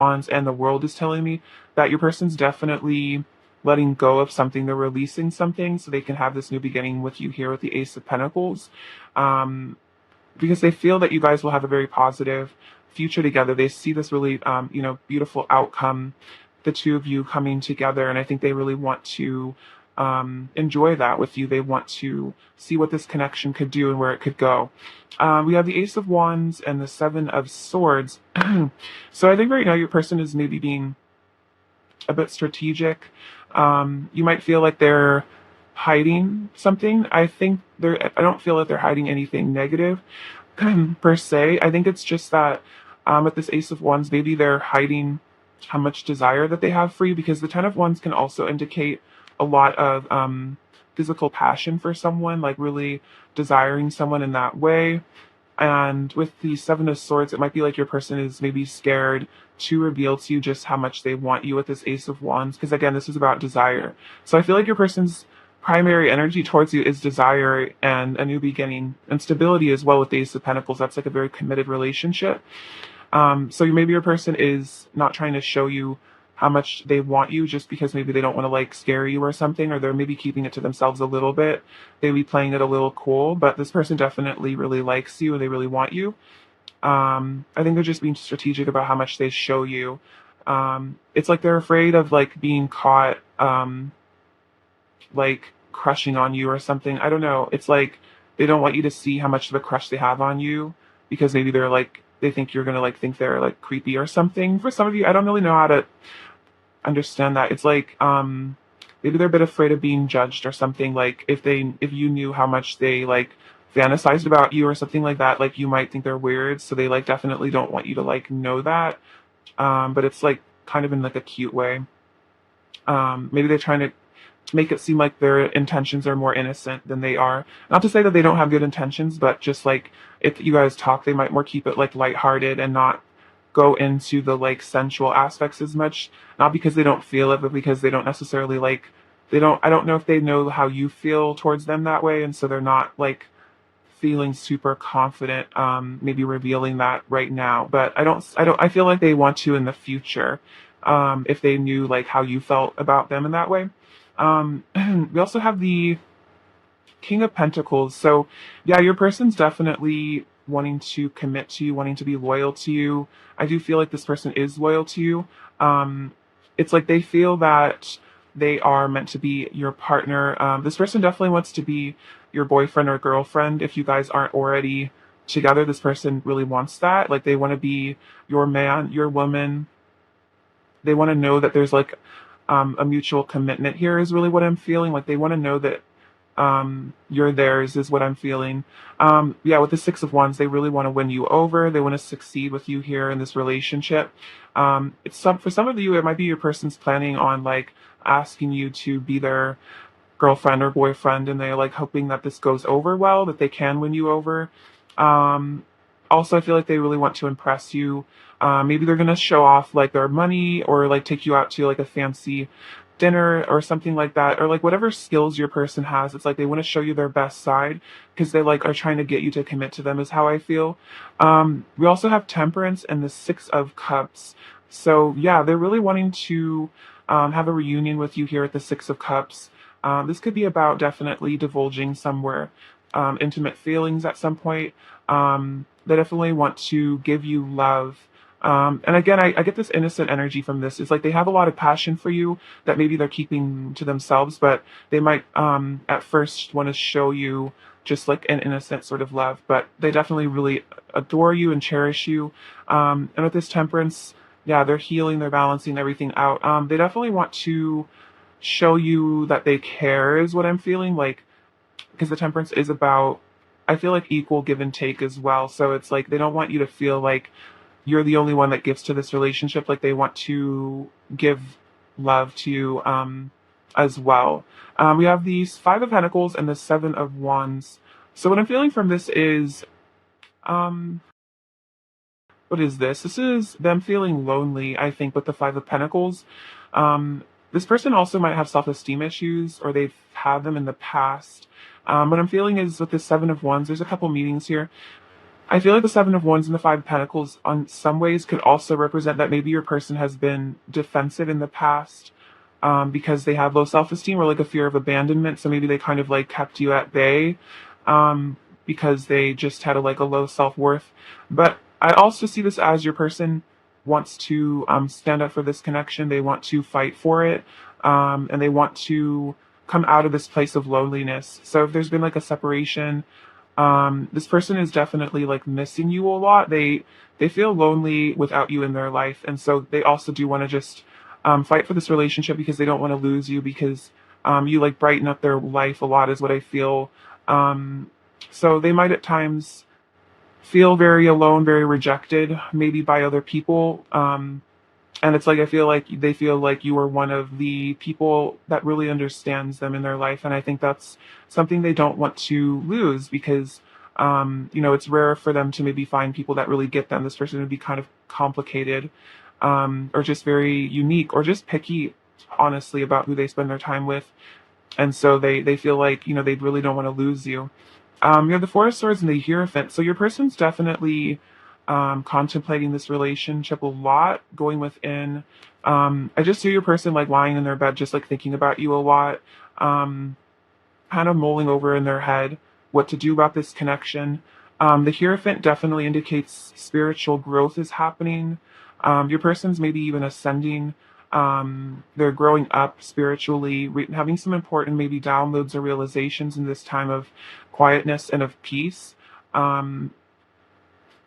Wands and the world is telling me that your person's definitely letting go of something. They're releasing something so they can have this new beginning with you here with the Ace of Pentacles. Um, because they feel that you guys will have a very positive future together. They see this really, beautiful outcome, the two of you coming together, and I think they really want to enjoy that with you. They want to see what this connection could do and where it could go. We have the Ace of Wands and the Seven of Swords. So I think right now your person is maybe being a bit strategic. You might feel like they're hiding something. I don't feel that they're hiding anything negative per se. I think it's just that with this Ace of Wands, maybe they're hiding how much desire that they have for you, because the Ten of Wands can also indicate a lot of physical passion for someone, like really desiring someone in that way. And with the Seven of Swords, it might be like your person is maybe scared to reveal to you just how much they want you with this Ace of Wands. Because again, this is about desire. So I feel like your person's primary energy towards you is desire and a new beginning and stability as well with the Ace of Pentacles. That's like a very committed relationship. So maybe your person is not trying to show you how much they want you just because maybe they don't want to like scare you or something, or they're maybe keeping it to themselves a little bit. They be playing it a little cool, but this person definitely really likes you and they really want you. I think they're just being strategic about how much they show you. It's like they're afraid of like being caught, like crushing on you or something. I don't know. It's like they don't want you to see how much of a crush they have on you because maybe they're like they think you're gonna like think they're like creepy or something. For some of you, I don't really know how to understand that. It's like maybe they're a bit afraid of being judged or something. Like if you knew how much they like fantasized about you or something like that, like you might think they're weird. So they like definitely don't want you to like know that. But it's like kind of in like a cute way. Maybe they're trying to make it seem like their intentions are more innocent than they are. Not to say that they don't have good intentions, but just like if you guys talk, they might more keep it like lighthearted and not go into the like sensual aspects as much. Not because they don't feel it, but because they don't necessarily like I don't know if they know how you feel towards them that way, and so they're not like feeling super confident maybe revealing that right now. But I feel like they want to in the future, if they knew like how you felt about them in that way. We also have the King of Pentacles. So yeah, your person's definitely wanting to commit to you, wanting to be loyal to you. I do feel like this person is loyal to you. It's like they feel that they are meant to be your partner. This person definitely wants to be your boyfriend or girlfriend. If you guys aren't already together, this person really wants that. Like they want to be your man, your woman. They want to know that there's like a mutual commitment here is really what I'm feeling. Like they want to know that you're theirs is what I'm feeling. Yeah, with the Six of Wands, they really want to win you over. They want to succeed with you here in this relationship. For some of you, it might be your person's planning on like asking you to be their girlfriend or boyfriend, and they're like hoping that this goes over well, that they can win you over. Um, Also, I feel like they really want to impress you. Maybe they're gonna show off like their money or like take you out to like a fancy dinner or something like that, or like whatever skills your person has. It's like they want to show you their best side because they like are trying to get you to commit to them. Is how I feel. We also have Temperance and the Six of Cups. So yeah, they're really wanting to have a reunion with you here at the Six of Cups. This could be about definitely divulging somewhere intimate feelings at some point. They definitely want to give you love. And again, I get this innocent energy from this. It's like they have a lot of passion for you that maybe they're keeping to themselves, but they might at first want to show you just like an innocent sort of love. But they definitely really adore you and cherish you. And with this Temperance, yeah, they're healing, they're balancing everything out. They definitely want to show you that they care, is what I'm feeling. Like, because the Temperance is about, I feel like equal give and take as well. So it's like they don't want you to feel like you're the only one that gives to this relationship. Like they want to give love to you as well. We have these Five of Pentacles and the Seven of Wands. So what I'm feeling from this is, um, what is this? This is them feeling lonely, I think, with the Five of Pentacles. This person also might have self-esteem issues, or they've had them in the past. What I'm feeling is with the Seven of Wands, there's a couple meanings here. I feel like the Seven of Wands and the Five of Pentacles, on some ways, could also represent that maybe your person has been defensive in the past, because they have low self-esteem or like a fear of abandonment. So maybe they kind of like kept you at bay, um, because they just had a low self-worth. But I also see this as your person wants to stand up for this connection. They want to fight for it, and they want to come out of this place of loneliness. So if there's been like a separation, this person is definitely like missing you a lot. They feel lonely without you in their life, and so they also do want to just fight for this relationship because they don't want to lose you, because you like brighten up their life a lot, is what I feel. Um, so they might at times feel very alone, very rejected, maybe by other people. And it's like I feel like they feel like you are one of the people that really understands them in their life, and I think that's something they don't want to lose, because it's rare for them to maybe find people that really get them. This person would be kind of complicated, or just very unique, or just picky, honestly, about who they spend their time with, and so they feel like they really don't want to lose you. You have the Four of Swords and the Hierophant. So your person's definitely contemplating this relationship a lot, going within. I just see your person like lying in their bed, just like thinking about you a lot, um, kind of mulling over in their head what to do about this connection. The Hierophant definitely indicates spiritual growth is happening. Your person's maybe even ascending. They're growing up spiritually, having some important maybe downloads or realizations in this time of quietness and of peace. Um,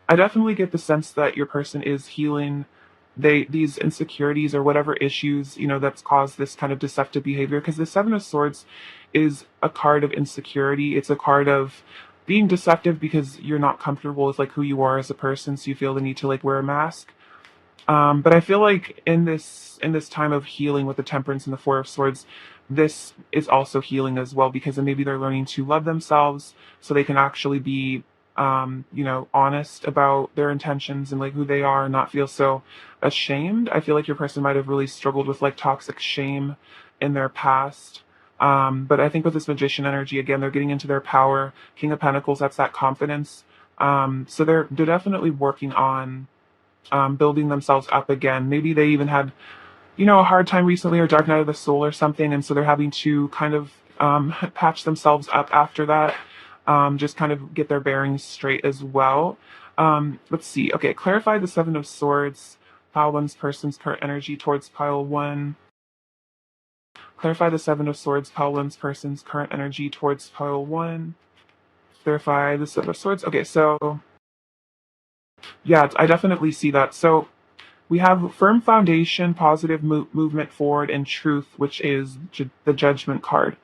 I definitely get the sense that your person is healing these insecurities or whatever issues, that's caused this kind of deceptive behavior, because the Seven of Swords is a card of insecurity. It's a card of being deceptive because you're not comfortable with like who you are as a person, so you feel the need to like wear a mask. But I feel like in this time of healing with the Temperance and the Four of Swords, this is also healing as well, because then maybe they're learning to love themselves so they can actually be honest about their intentions and like who they are, and not feel so ashamed. I feel like your person might have really struggled with like toxic shame in their past. But I think with this Magician energy, again, they're getting into their power. King of Pentacles, that's that confidence. So they're definitely working on building themselves up again. Maybe they even had, a hard time recently, or dark night of the soul or something, and so they're having to kind of patch themselves up after that, just kind of get their bearings straight as well. Let's see. Okay, clarify the Seven of Swords. Pile one's person's current energy towards pile one. Clarify the Seven of Swords. Pile one's person's current energy towards pile one. Clarify the Seven of Swords. Okay, so yeah, I definitely see that. So we have firm foundation, positive movement forward, and truth, which is the judgment card.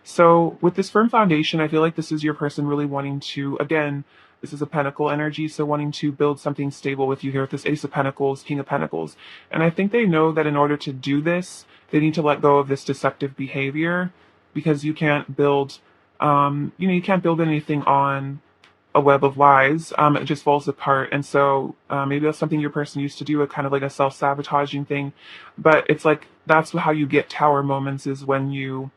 So with this firm foundation, I feel like this is your person really wanting to, again, this is a pentacle energy, so wanting to build something stable with you here with this Ace of Pentacles, King of Pentacles. And I think they know that in order to do this, they need to let go of this deceptive behavior, because you can't build, you can't build anything on a web of lies. It just falls apart. And so maybe that's something your person used to do, a kind of like a self-sabotaging thing. But it's like that's how you get tower moments, is when you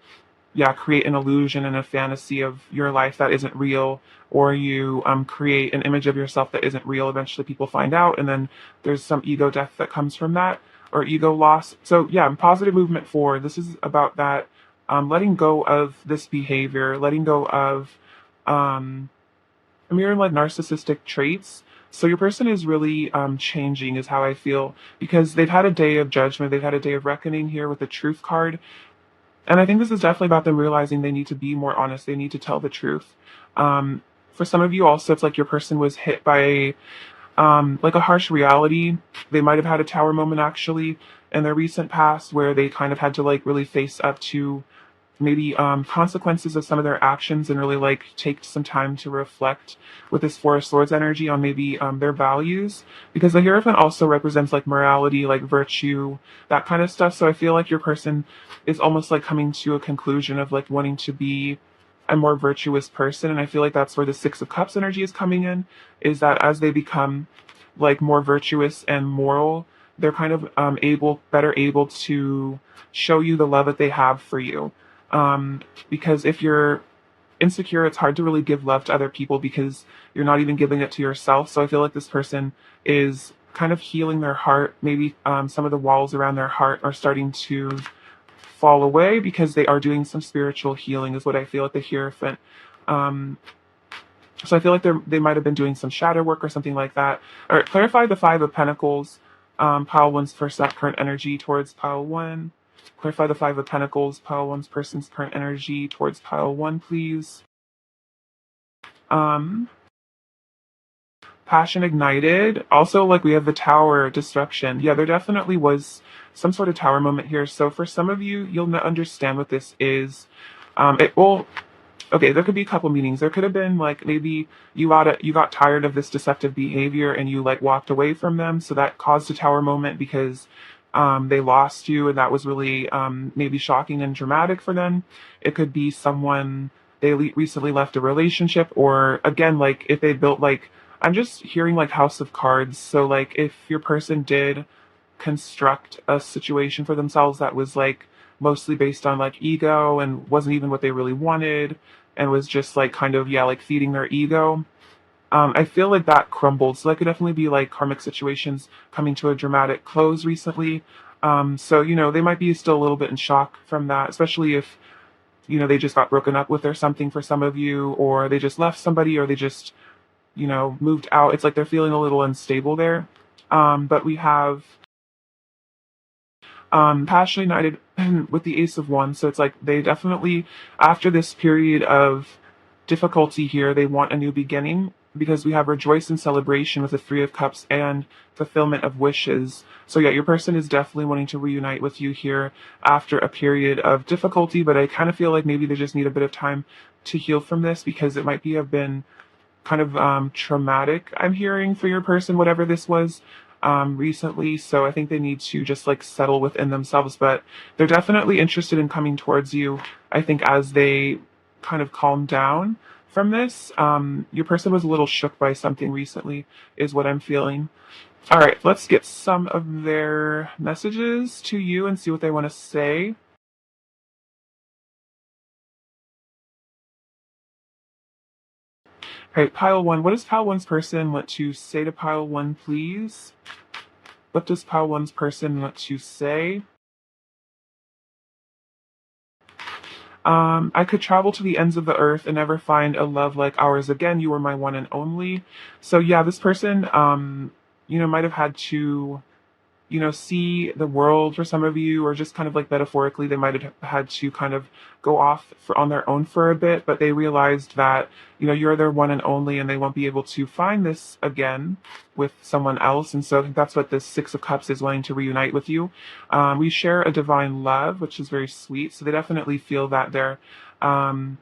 create an illusion and a fantasy of your life that isn't real, or you create an image of yourself that isn't real. Eventually people find out, and then there's some ego death that comes from that, or ego loss. So yeah, positive movement forward. This is about that, letting go of this behavior, letting go of mirror like narcissistic traits. So your person is really changing, is how I feel, because they've had a day of judgment, they've had a day of reckoning here with the truth card. And I think this is definitely about them realizing they need to be more honest, they need to tell the truth. For some of you also, it's like your person was hit by like a harsh reality. They might have had a tower moment actually in their recent past, where they kind of had to like really face up to maybe consequences of some of their actions, and really like take some time to reflect with this Four of Swords energy on maybe their values, because the Hierophant also represents like morality, like virtue, that kind of stuff. So I feel like your person is almost like coming to a conclusion of like wanting to be a more virtuous person, and I feel like that's where the Six of Cups energy is coming in, is that as they become like more virtuous and moral, they're kind of better able to show you the love that they have for you. Because if you're insecure. It's hard to really give love to other people because you're not even giving it to yourself. So I feel like this person is kind of healing their heart. Maybe some of the walls around their heart are starting to fall away because they are doing some spiritual healing, is what I feel at the Hierophant. Um, so I feel like they might have been doing some shadow work or something like that. All right, clarify the Five of Pentacles, pile one's first that current energy towards pile one. Clarify the Five of Pentacles, pile one's person's current energy towards pile one, please. Um, Passion ignited. Also, like we have the tower disruption. Yeah, there definitely was some sort of tower moment here. So for some of you, you'll understand what this is. It will. Okay, there could be a couple meanings. There could have been like maybe you got tired of this deceptive behavior and you like walked away from them, so that caused a tower moment because they lost you, and that was really maybe shocking and dramatic for them. It could be someone they recently left a relationship, or again, like if they built like I'm just hearing like House of Cards. So like if your person did construct a situation for themselves that was like mostly based on like ego and wasn't even what they really wanted and was just like kind of yeah like feeding their ego, I feel like that crumbled. So that could definitely be like karmic situations coming to a dramatic close recently. So they might be still a little bit in shock from that, especially if they just got broken up with or something for some of you, or they just left somebody, or they just moved out. It's like they're feeling a little unstable there. But we have passionately united with the Ace of Wands. So it's like they definitely, after this period of difficulty here, they want a new beginning because we have rejoice and celebration with the Three of Cups and fulfillment of wishes. So yeah, your person is definitely wanting to reunite with you here after a period of difficulty, but I kind of feel like maybe they just need a bit of time to heal from this because it might be have been kind of traumatic, I'm hearing, for your person, whatever this was recently. So I think they need to just like settle within themselves, but they're definitely interested in coming towards you, I think, as they kind of calm down from this. Your person was a little shook by something recently, is what I'm feeling. All right, let's get some of their messages to you and see what they want to say. All right, pile one. What does pile one's person want to say to pile one, please? What does pile one's person want to say? I could travel to the ends of the earth and never find a love like ours again. You were my one and only. So yeah, this person, might have had to see the world for some of you, or just kind of like metaphorically, they might have had to kind of go off on their own for a bit, but they realized that, you're their one and only, and they won't be able to find this again with someone else. And so I think that's what this Six of Cups is, wanting to reunite with you. We share a divine love, which is very sweet. So they definitely feel that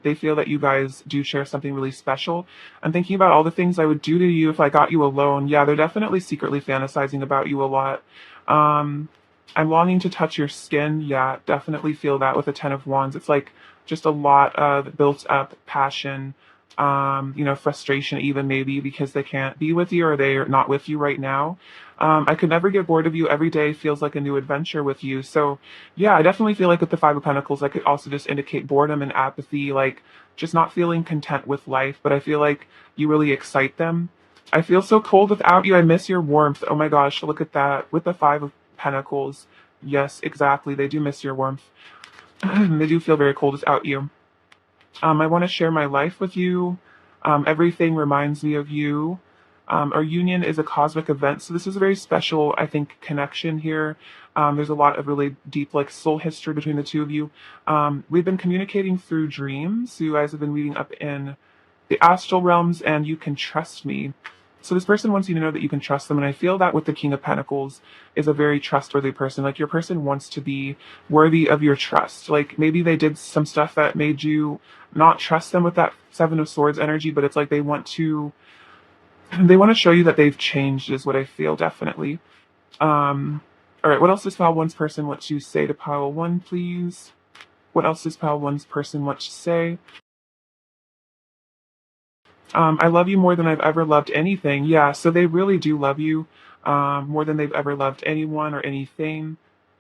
they feel that you guys do share something really special. I'm thinking about all the things I would do to you if I got you alone. Yeah, they're definitely secretly fantasizing about you a lot. Um, I'm longing to touch your skin. Yeah, definitely feel that with the Ten of Wands. It's like just a lot of built up passion, frustration even maybe because they can't be with you or they're not with you right now. I could never get bored of you. Every day feels like a new adventure with you. So yeah, I definitely feel like with the Five of Pentacles, I could also just indicate boredom and apathy, like just not feeling content with life. But I feel like you really excite them. I feel so cold without you. I miss your warmth. Oh my gosh, look at that. With the Five of Pentacles. Yes, exactly. They do miss your warmth. They do feel very cold without you. I want to share my life with you. Everything reminds me of you. Our union is a cosmic event, so this is a very special, I think, connection here. There's a lot of really deep, like, soul history between the two of you. We've been communicating through dreams. So you guys have been meeting up in the astral realms, and you can trust me. So this person wants you to know that you can trust them, and I feel that with the King of Pentacles is a very trustworthy person. Like your person wants to be worthy of your trust. Like maybe they did some stuff that made you not trust them with that Seven of Swords energy, but it's like they want to show you that they've changed, is what I feel, definitely. All right, what else does pile one's person want to say to pile one, please? What else does pile one's person want to say? I love you more than I've ever loved anything. Yeah, so they really do love you more than they've ever loved anyone or anything.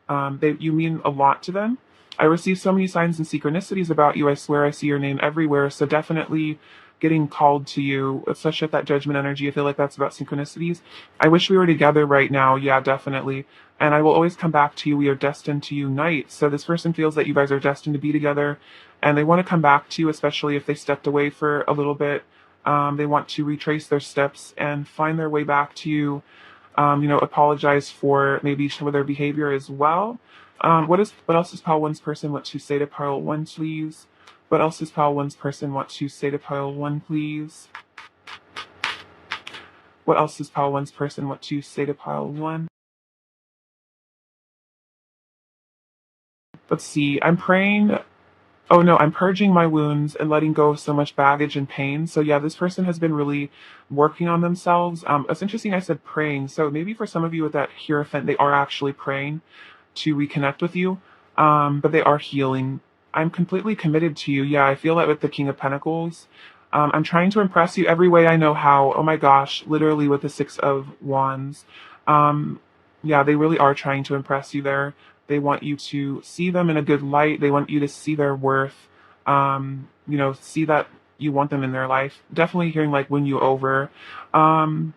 You mean a lot to them. I receive so many signs and synchronicities about you. I swear I see your name everywhere. So definitely getting called to you, especially at that judgment energy. I feel like that's about synchronicities. I wish we were together right now. Yeah, definitely. And I will always come back to you. We are destined to unite. So this person feels that you guys are destined to be together and they want to come back to you, especially if they stepped away for a little bit. They want to retrace their steps and find their way back to you. Apologize for maybe some of their behavior as well. What else does pile one's person want to say to pile one, please? What else does pile one's person want to say to pile one, please? What else does pile one's person want to say to pile one? Let's see. I'm praying. Oh no, I'm purging my wounds and letting go of so much baggage and pain. So yeah, this person has been really working on themselves. It's interesting I said praying. So maybe for some of you with that Hierophant, they are actually praying to reconnect with you, but they are healing. I'm completely committed to you. Yeah, I feel that with the King of Pentacles. I'm trying to impress you every way I know how. Oh my gosh, literally with the Six of Wands. Um, yeah, they really are trying to impress you there. They want you to see them in a good light. They want you to see their worth. See that you want them in their life. Definitely hearing like win you over. Um,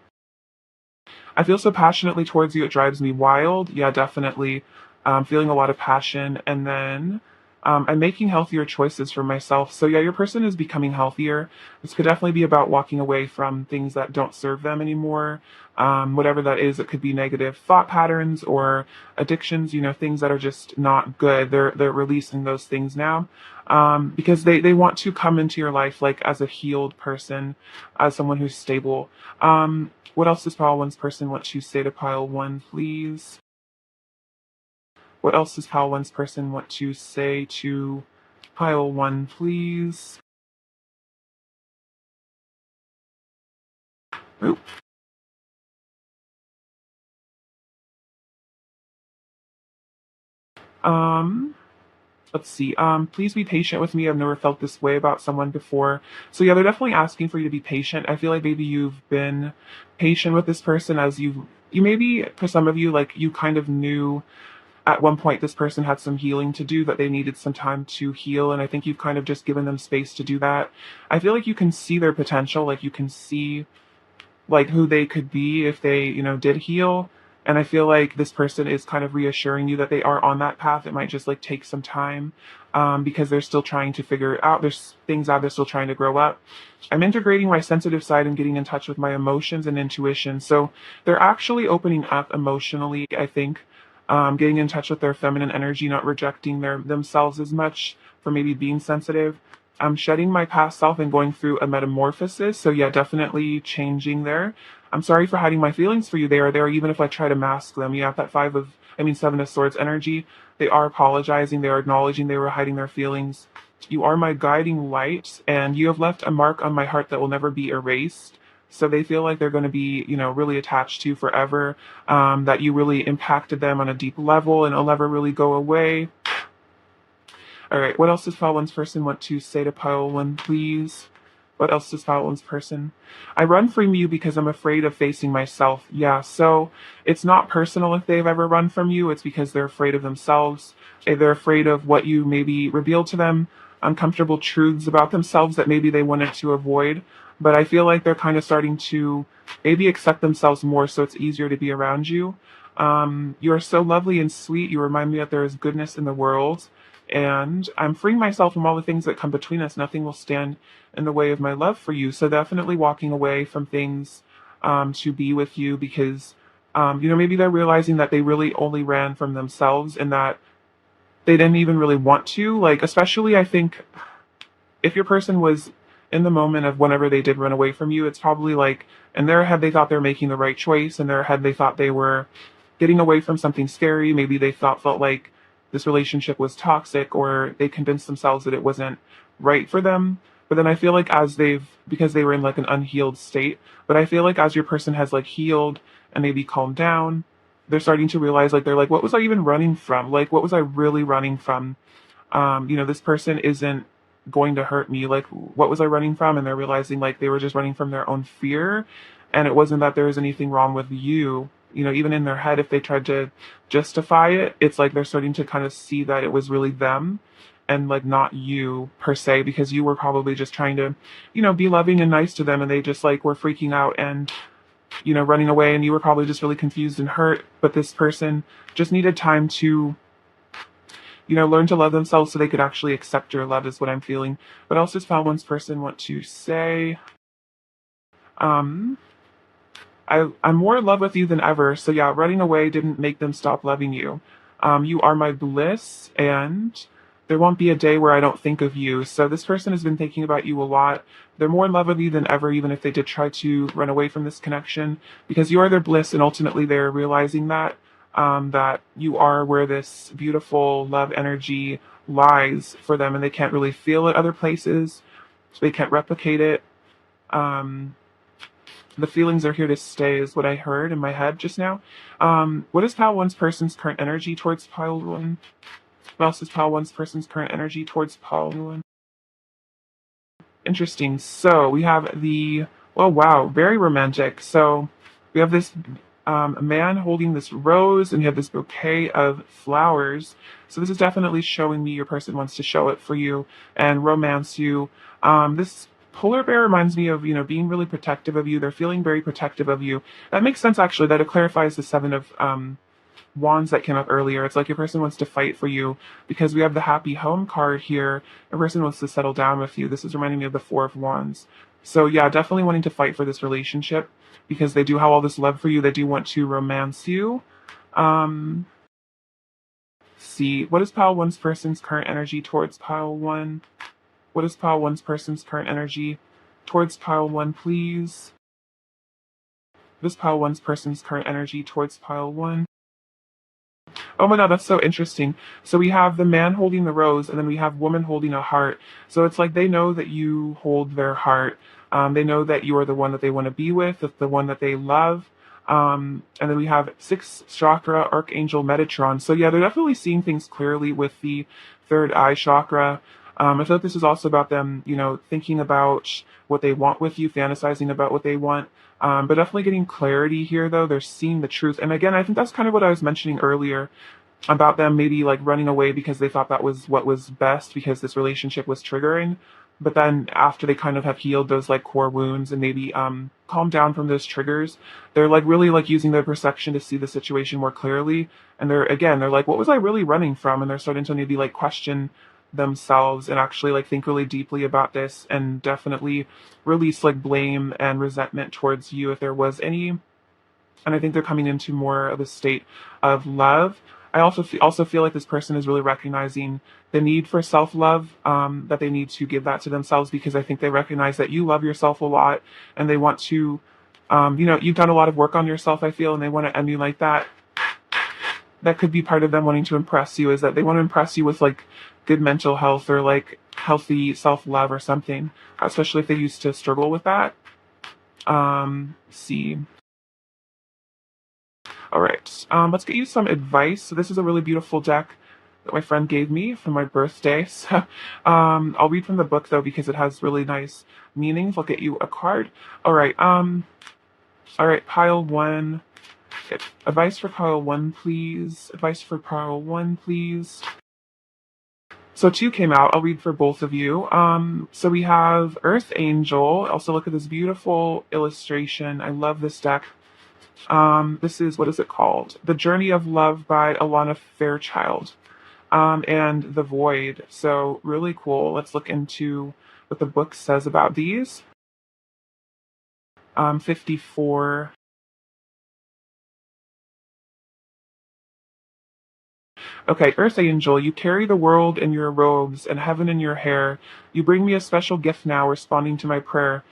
I feel so passionately towards you, it drives me wild. Yeah, definitely. Feeling a lot of passion. And then I'm making healthier choices for myself. So, yeah, your person is becoming healthier. This could definitely be about walking away from things that don't serve them anymore. Whatever that is, it could be negative thought patterns or addictions, things that are just not good. They're releasing those things now. Because they want to come into your life like as a healed person, as someone who's stable. What else does pile one's person want to say to pile one, please? What else does pile one's person want to say to pile one, please? Oop. Um, let's see. Please be patient with me. I've never felt this way about someone before. So yeah, they're definitely asking for you to be patient. I feel like maybe you've been patient with this person as you maybe for some of you like you kind of knew at one point this person had some healing to do that they needed some time to heal, and I think you've kind of just given them space to do that. I feel like you can see their potential, like you can see like who they could be if they did heal, and I feel like this person is kind of reassuring you that they are on that path. It might just like take some time, because they're still trying to figure out there's things out, they're still trying to grow up. I'm integrating my sensitive side and getting in touch with my emotions and intuition, so they're actually opening up emotionally, I think. Getting in touch with their feminine energy, not rejecting themselves as much for maybe being sensitive. I'm shedding my past self and going through a metamorphosis. So yeah, definitely changing there. I'm sorry for hiding my feelings for you. They are there even if I try to mask them. Yeah, that Seven of Swords energy. They are apologizing. They are acknowledging they were hiding their feelings. You are my guiding light, and you have left a mark on my heart that will never be erased. So they feel like they're going to be, really attached to you forever. That you really impacted them on a deep level, and it'll never really go away. All right, what else does pile one's person want to say to pile one, please? What else does pile one's person? I run from you because I'm afraid of facing myself. Yeah, so it's not personal if they've ever run from you. It's because they're afraid of themselves. They're afraid of what you maybe revealed to them, uncomfortable truths about themselves that maybe they wanted to avoid. But I feel like they're kind of starting to maybe accept themselves more, so it's easier to be around you. You are so lovely and sweet. You remind me that there is goodness in the world, and I'm freeing myself from all the things that come between us. Nothing will stand in the way of my love for you. So definitely walking away from things, to be with you because, maybe they're realizing that they really only ran from themselves and that they didn't even really want to. Like, especially, I think if your person was in the moment of whenever they did run away from you, it's probably like in their head they thought they were making the right choice. In their head they thought they were getting away from something scary. Maybe they felt like this relationship was toxic, or they convinced themselves that it wasn't right for them. But then I feel like because they were in like an unhealed state, but I feel like as your person has like healed and maybe calmed down, they're starting to realize like they're like, what was I even running from? Like, what was I really running from? This person isn't going to hurt me. Like, what was I running from? And they're realizing like they were just running from their own fear. And it wasn't that there was anything wrong with you. even in their head, if they tried to justify it, it's like they're starting to kind of see that it was really them and like not you per se, because you were probably just trying to, be loving and nice to them, and they just like were freaking out and, running away, and you were probably just really confused and hurt. But this person just needed time to, learn to love themselves so they could actually accept your love, is what I'm feeling. But else does found one's person want to say? Um, I'm more in love with you than ever. So yeah, running away didn't make them stop loving you. You are my bliss, and there won't be a day where I don't think of you. So this person has been thinking about you a lot. They're more in love with you than ever, even if they did try to run away from this connection, because you are their bliss, and ultimately they're realizing that you are where this beautiful love energy lies for them, and they can't really feel it other places, so they can't replicate it. Um, the feelings are here to stay, is what I heard in my head just now. What is pile one's person's current energy towards pile one? What else is pile one's person's current energy towards pile one? Interesting. So we have oh wow, very romantic. So we have this man holding this rose, and you have this bouquet of flowers. So this is definitely showing me your person wants to show it for you and romance you. This polar bear reminds me of, being really protective of you. They're feeling very protective of you. That makes sense, actually, that it clarifies the seven of wands that came up earlier. It's like your person wants to fight for you, because we have the happy home card here. A person wants to settle down with you. This is reminding me of the four of wands. So yeah, definitely wanting to fight for this relationship, because they do have all this love for you. They do want to romance you. Um, see, what is pile one's person's current energy towards pile one? What is pile one's person's current energy towards pile one, please? What is pile one's person's current energy towards pile one? Oh my god, that's so interesting. So we have the man holding the rose, and then we have woman holding a heart. So it's like they know that you hold their heart. They know that you are the one that they want to be with, the one that they love. And then we have sixth chakra, Archangel Metatron. So yeah, they're definitely seeing things clearly with the third eye chakra. I feel like this is also about them, thinking about what they want with you, fantasizing about what they want. But definitely getting clarity here, though. They're seeing the truth. And again, I think that's kind of what I was mentioning earlier about them maybe like running away because they thought that was what was best, because this relationship was triggering. But then after they kind of have healed those like core wounds and maybe calmed down from those triggers, they're like really like using their perception to see the situation more clearly. And they're like, what was I really running from? And they're starting to maybe like question themselves and actually like think really deeply about this, and definitely release like blame and resentment towards you if there was any. And I think they're coming into more of a state of love. I also feel like this person is really recognizing the need for self love, that they need to give that to themselves, because I think they recognize that you love yourself a lot, and they want to, you've done a lot of work on yourself, I feel, and they want to emulate that. That could be part of them wanting to impress you, is that they want to impress you with like good mental health or like healthy self love or something, especially if they used to struggle with that. See. All right, let's get you some advice. So this is a really beautiful deck that my friend gave me for my birthday. So I'll read from the book though, because it has really nice meanings. I'll get you a card. All right, pile one. Advice for pile one, please. Advice for pile one, please. So two came out. I'll read for both of you. So we have Earth Angel. Also look at this beautiful illustration. I love this deck. This is, what is it called? The Journey of Love by Alana Fairchild. And The Void. So really cool. Let's look into what the book says about these. 54. Okay, Earth Angel, you carry the world in your robes and heaven in your hair. You bring me a special gift now, responding to my prayer.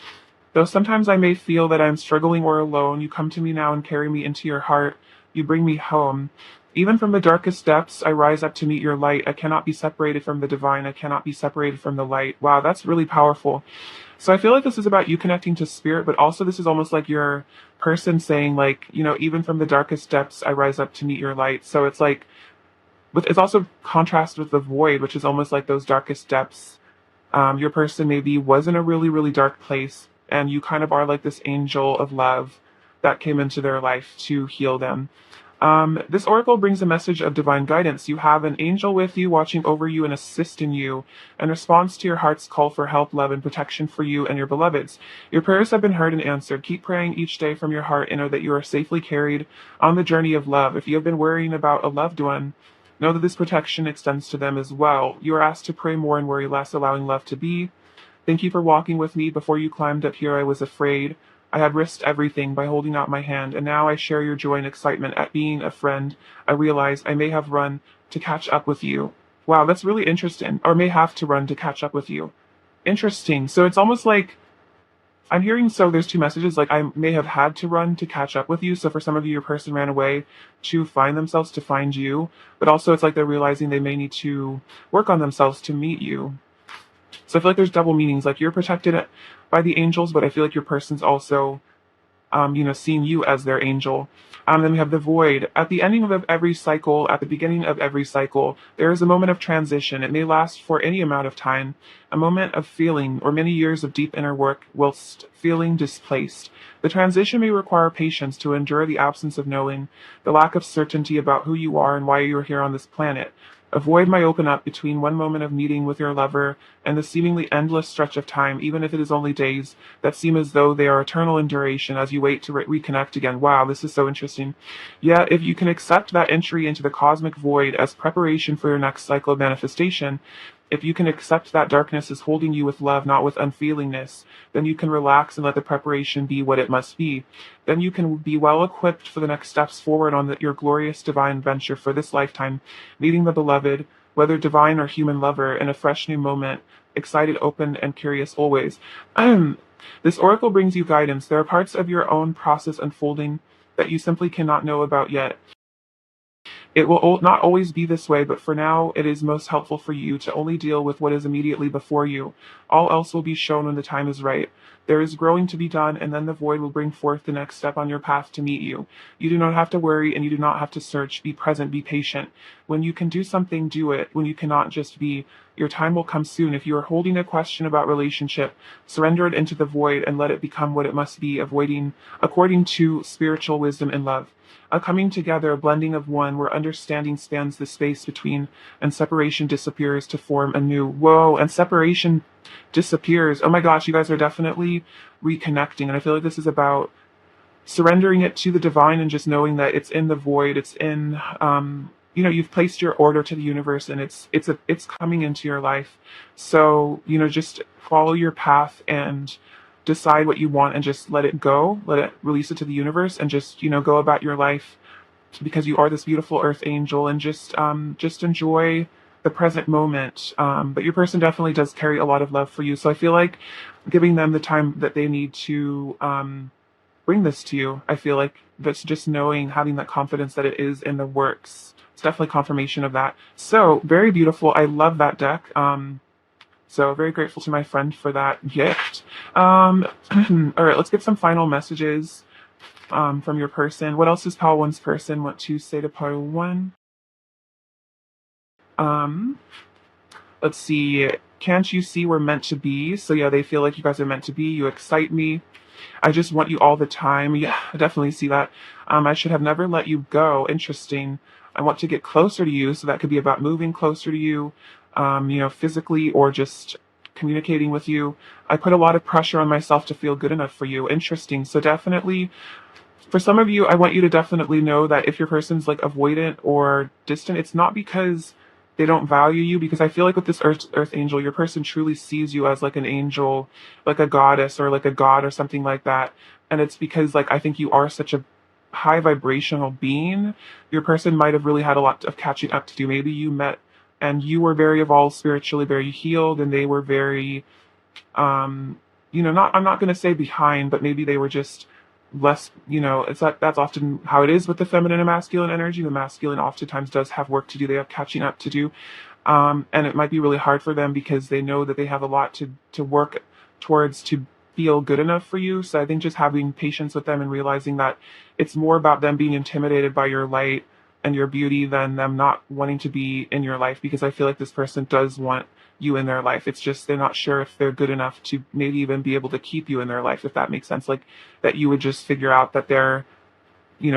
Though sometimes I may feel that I am struggling or alone, you come to me now and carry me into your heart. You bring me home. Even from the darkest depths, I rise up to meet your light. I cannot be separated from the divine. I cannot be separated from the light. Wow, that's really powerful. So I feel like this is about you connecting to spirit, but also this is almost like your person saying like, even from the darkest depths, I rise up to meet your light. So it's like, it's also contrast with the void, which is almost like those darkest depths. Your person maybe was in a really, really dark place, and you kind of are like this angel of love that came into their life to heal them. This oracle brings a message of divine guidance. You have an angel with you, watching over you and assisting you in response to your heart's call for help, love, and protection for you and your beloveds. Your prayers have been heard and answered. Keep praying each day from your heart and know that you are safely carried on the journey of love. If you have been worrying about a loved one, know that this protection extends to them as well. You are asked to pray more and worry less, allowing love to be. Thank you for walking with me. Before you climbed up here, I was afraid. I had risked everything by holding out my hand, and now I share your joy and excitement at being a friend. I realize I may have run to catch up with you. Wow, that's really interesting. Or may have to run to catch up with you. Interesting. So it's almost like I'm hearing, so there's two messages, like I may have had to run to catch up with you. So for some of you, your person ran away to find themselves, to find you. But also it's like they're realizing they may need to work on themselves to meet you. So I feel like there's double meanings. Like you're protected by the angels, but I feel like your person's also, seeing you as their angel. Then we have the void. At the ending of every cycle, at the beginning of every cycle, there is a moment of transition. It may last for any amount of time, a moment of feeling or many years of deep inner work whilst feeling displaced. The transition may require patience to endure the absence of knowing, the lack of certainty about who you are and why you're here on this planet. A void might open up between one moment of meeting with your lover and the seemingly endless stretch of time, even if it is only days, that seem as though they are eternal in duration as you wait to reconnect again. Wow, this is so interesting. Yet, if you can accept that entry into the cosmic void as preparation for your next cycle of manifestation, if you can accept that darkness is holding you with love, not with unfeelingness, then you can relax and let the preparation be what it must be. Then you can be well equipped for the next steps forward on your glorious divine venture for this lifetime, meeting the beloved, whether divine or human lover, in a fresh new moment, excited, open, and curious always. This oracle brings you guidance. There are parts of your own process unfolding that you simply cannot know about yet. It will not always be this way, but for now, it is most helpful for you to only deal with what is immediately before you. All else will be shown when the time is right. There is growing to be done, and then the void will bring forth the next step on your path to meet you. You do not have to worry, and you do not have to search. Be present, be patient. When you can do something, do it. When you cannot, just be. Your time will come soon. If you are holding a question about relationship, surrender it into the void and let it become what it must be, avoiding according to spiritual wisdom and love. A coming together, a blending of one, where understanding spans the space between, and separation disappears to form a new. Whoa, and separation disappears. Oh my gosh, you guys are definitely reconnecting. And I feel like this is about surrendering it to the divine and just knowing that it's in the void. It's in, you've placed your order to the universe and it's coming into your life. So, just follow your path and decide what you want and just let it go, let it release it to the universe and just, go about your life because you are this beautiful earth angel and just enjoy the present moment. But your person definitely does carry a lot of love for you. So I feel like giving them the time that they need to, bring this to you. I feel like that's just knowing, having that confidence that it is in the works. It's definitely confirmation of that. So very beautiful. I love that deck. So very grateful to my friend for that gift. All right, let's get some final messages from your person. What else does Pile 1's person want to say to Pile 1? Let's see. Can't you see we're meant to be? So yeah, they feel like you guys are meant to be. You excite me. I just want you all the time. Yeah, I definitely see that. I should have never let you go. Interesting. I want to get closer to you. So that could be about moving closer to you, physically or just communicating with you. I put a lot of pressure on myself to feel good enough for you. Interesting. So definitely, for some of you, I want you to definitely know that if your person's like avoidant or distant, it's not because they don't value you, because I feel like with this earth angel, your person truly sees you as like an angel, like a goddess or like a god or something like that. And it's because like I think you are such a high vibrational being. Your person might have really had a lot of catching up to do. Maybe you met and you were very evolved spiritually, very healed, and they were very I'm not going to say behind, but maybe they were just less, that's often how it is with the feminine and masculine energy. The masculine oftentimes does have work to do. They have catching up to do. And it might be really hard for them because they know that they have a lot to work towards to feel good enough for you. So I think just having patience with them and realizing that it's more about them being intimidated by your light and your beauty than them not wanting to be in your life, because I feel like this person does want you in their life. It's just they're not sure if they're good enough to maybe even be able to keep you in their life, if that makes sense. Like that you would just figure out that they're,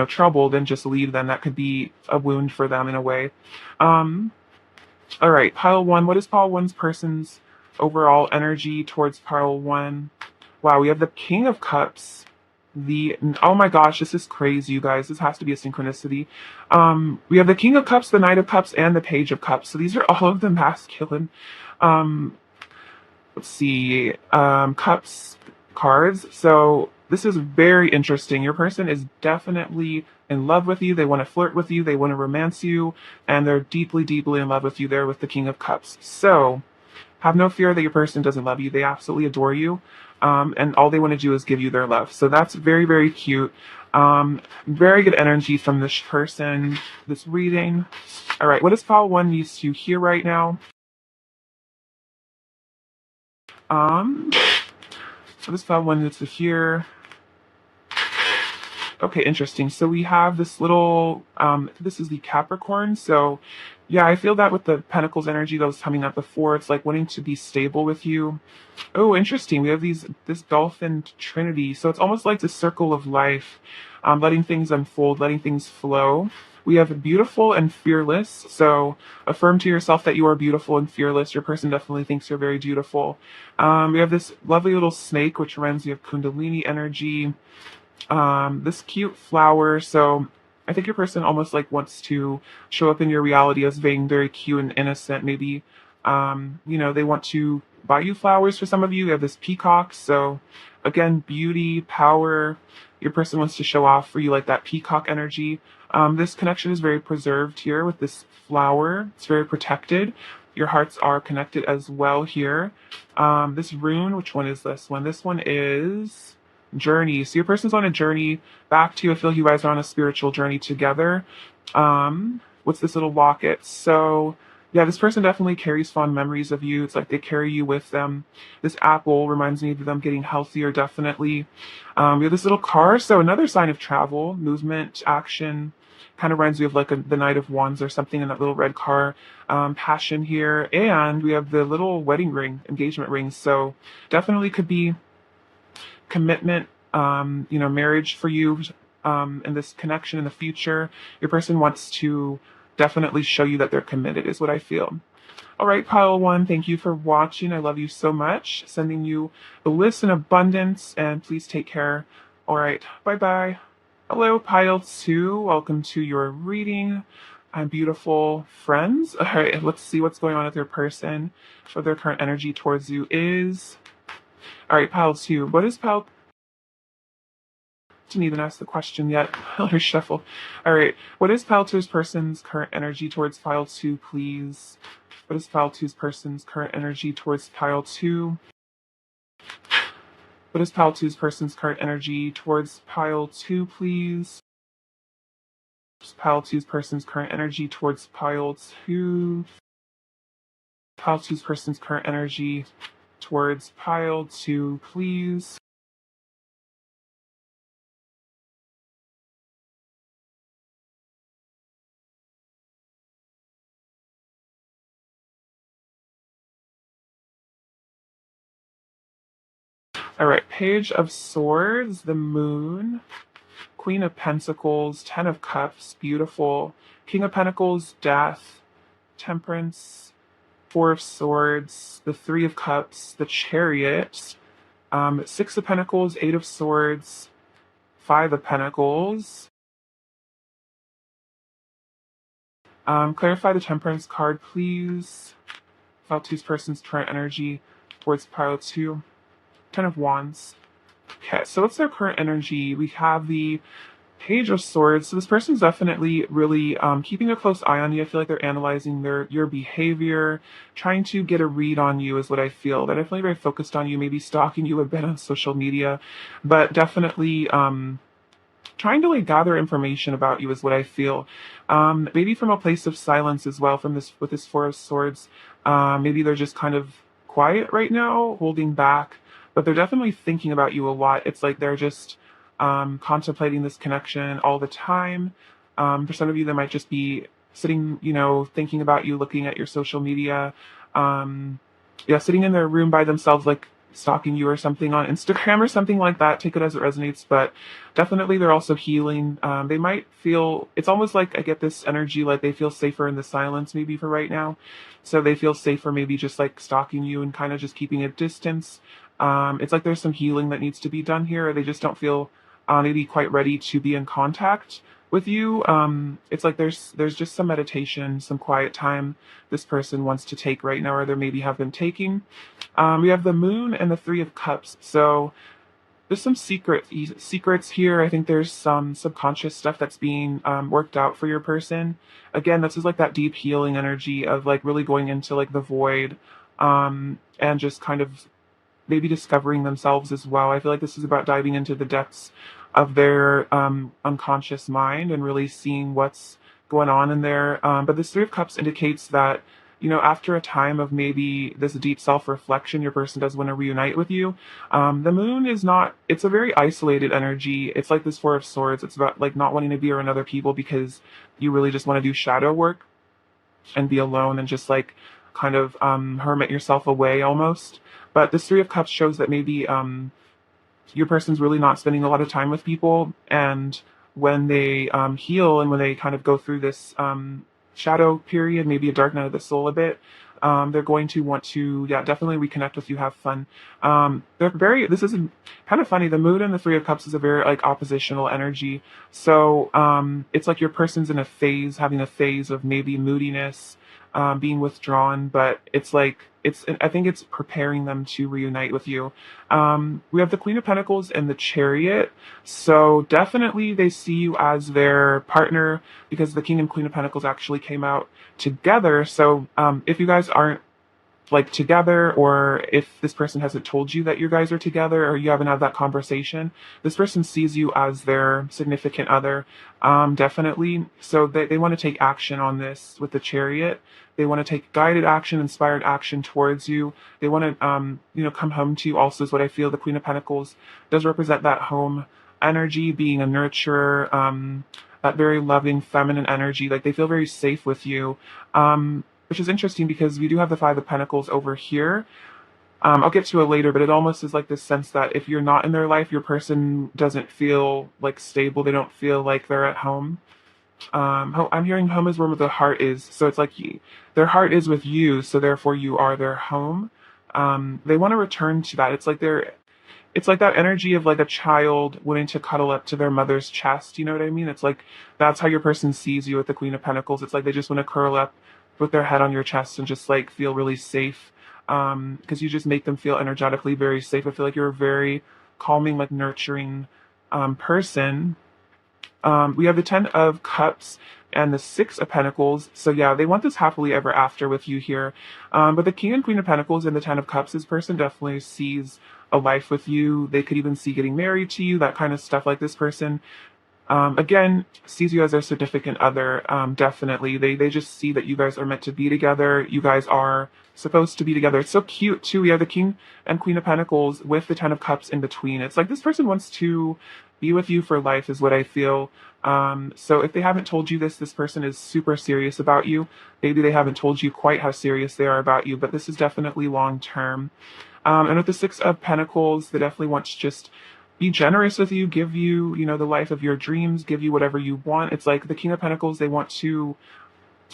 troubled and just leave them. That could be a wound for them in a way. Um, all right, pile one. What is pile one's person's overall energy towards pile one? Wow, we have the King of Cups. Oh my gosh, this is crazy, you guys. This has to be a synchronicity. We have the King of Cups, the Knight of Cups, and the Page of Cups. So these are all of the masculine. Um, let's see. Cups cards. So this is very interesting. Your person is definitely in love with you. They want to flirt with you. They want to romance you, and they're deeply, deeply in love with you. There with the King of Cups. So have no fear that your person doesn't love you. They absolutely adore you. And all they want to do is give you their love. So that's very, very cute. Very good energy from this person, this reading. All right, what does pile one needs to hear right now? Um, what does pile one needs to hear? Okay, interesting. So we have this little, this is the Capricorn. So yeah, I feel that with the Pentacles energy that was coming up before, it's like wanting to be stable with you. Oh, interesting. We have this dolphin trinity. So it's almost like the circle of life, letting things unfold, letting things flow. We have beautiful and fearless. So affirm to yourself that you are beautiful and fearless. Your person definitely thinks you're very beautiful. We have this lovely little snake, which reminds me of Kundalini energy. This cute flower. So I think your person almost like wants to show up in your reality as being very cute and innocent. Maybe, they want to buy you flowers. For some of you, you have this peacock. So again, beauty, power. Your person wants to show off for you like that peacock energy. This connection is very preserved here with this flower. It's very protected. Your hearts are connected as well here. This rune, which one is this one? This one is journey. So your person's on a journey back to you. I feel you guys are on a spiritual journey together. What's this little locket? So yeah, this person definitely carries fond memories of you. It's like they carry you with them. This apple reminds me of them getting healthier, definitely. We have this little car. So another sign of travel, movement, action. Kind of reminds me of like the Knight of Wands or something in that little red car. Passion here. And we have the little wedding ring, engagement ring. So definitely could be commitment, marriage for you, and this connection in the future. Your person wants to definitely show you that they're committed, is what I feel. All right, pile one, thank you for watching. I love you so much. Sending you the list in abundance, and please take care. All right, bye-bye. Hello, pile two. Welcome to your reading. I'm beautiful friends. All right, let's see what's going on with your person. What their current energy towards you is. All right, pile two. What is pile? Didn't even ask the question yet. Let her shuffle. All right. What is pile two's person's current energy towards pile two, please? What is pile two's person's current energy towards pile two? What is pile two's person's current energy towards pile two, please? Pile two's person's current energy towards pile two. Pile two's person's current energy towards pile two, please. All right, Page of Swords, the Moon, Queen of Pentacles, Ten of Cups, beautiful. King of Pentacles, Death, Temperance, Four of Swords, the Three of Cups, the Chariot, Six of Pentacles, Eight of Swords, Five of Pentacles. Clarify the Temperance card, please. Pile two's person's current energy towards pile two. Ten of Wands. Okay, so what's their current energy? We have the Page of Swords. So this person's definitely really keeping a close eye on you. I feel like they're analyzing your behavior, trying to get a read on you is what I feel. They're definitely very focused on you, maybe stalking you a bit on social media, but definitely trying to like gather information about you is what I feel. Maybe from a place of silence as well from this with this Four of Swords. Maybe they're just kind of quiet right now, holding back, but they're definitely thinking about you a lot. It's like they're just contemplating this connection all the time. For some of you, they might just be sitting, thinking about you, looking at your social media. Um, yeah, sitting in their room by themselves, like stalking you or something on Instagram or something like that. Take it as it resonates, but definitely they're also healing. They might feel, it's almost like I get this energy like they feel safer in the silence maybe for right now. So they feel safer maybe just like stalking you and kind of just keeping a distance. It's like there's some healing that needs to be done here. Or they just don't feel maybe quite ready to be in contact with you. It's like there's just some meditation, some quiet time this person wants to take right now, or they maybe have been taking. We have the Moon and the Three of Cups. So there's some secrets here. I think there's some subconscious stuff that's being worked out for your person. Again, this is like that deep healing energy of like really going into like the void, and just kind of maybe discovering themselves as well. I feel like this is about diving into the depths of their unconscious mind and really seeing what's going on in there. But this Three of Cups indicates that, after a time of maybe this deep self reflection, your person does want to reunite with you. The Moon is not, it's a very isolated energy. It's like this Four of Swords. It's about like not wanting to be around other people because you really just want to do shadow work and be alone and just like kind of hermit yourself away almost. But this Three of Cups shows that maybe your person's really not spending a lot of time with people, and when they heal and when they kind of go through this shadow period, maybe a dark night of the soul a bit, they're going to want to, yeah, definitely reconnect with you, have fun. This is kind of funny. The Moon and the Three of Cups is a very like oppositional energy. So it's like your person's in a phase, having a phase of maybe moodiness, being withdrawn, but it's like, I think it's preparing them to reunite with you. We have the Queen of Pentacles and the Chariot. So definitely they see you as their partner because the King and Queen of Pentacles actually came out together. So if you guys aren't like together, or if this person hasn't told you that you guys are together, or you haven't had that conversation, this person sees you as their significant other. Definitely. So they want to take action on this with the Chariot. They want to take guided action, inspired action towards you. They want to, come home to you also is what I feel. The Queen of Pentacles does represent that home energy, being a nurturer, that very loving feminine energy. Like they feel very safe with you. Which is interesting because we do have the Five of Pentacles over here. I'll get to it later, but it almost is like this sense that if you're not in their life, your person doesn't feel like stable. They don't feel like they're at home. I'm hearing home is where the heart is. So it's like their heart is with you, so therefore you are their home. They want to return to that. It's like that energy of like a child wanting to cuddle up to their mother's chest. You know what I mean? It's like that's how your person sees you with the Queen of Pentacles. It's like they just want to curl up with their head on your chest and just like feel really safe. Because you just make them feel energetically very safe. I feel like you're a very calming, like nurturing person. We have the Ten of Cups and the Six of Pentacles. So yeah, they want this happily ever after with you here. But the King and Queen of Pentacles and the Ten of Cups, this person definitely sees a life with you. They could even see getting married to you, that kind of stuff. Like this person, again, sees you as their significant other. Definitely. They just see that you guys are meant to be together. You guys are supposed to be together. It's so cute too. We have the King and Queen of Pentacles with the Ten of Cups in between. It's like this person wants to be with you for life is what I feel. So if they haven't told you this person is super serious about you. Maybe they haven't told you quite how serious they are about you, but this is definitely long term. And with the Six of Pentacles, they definitely want to just be generous with you, give you, the life of your dreams, give you whatever you want. It's like the King of Pentacles, they want to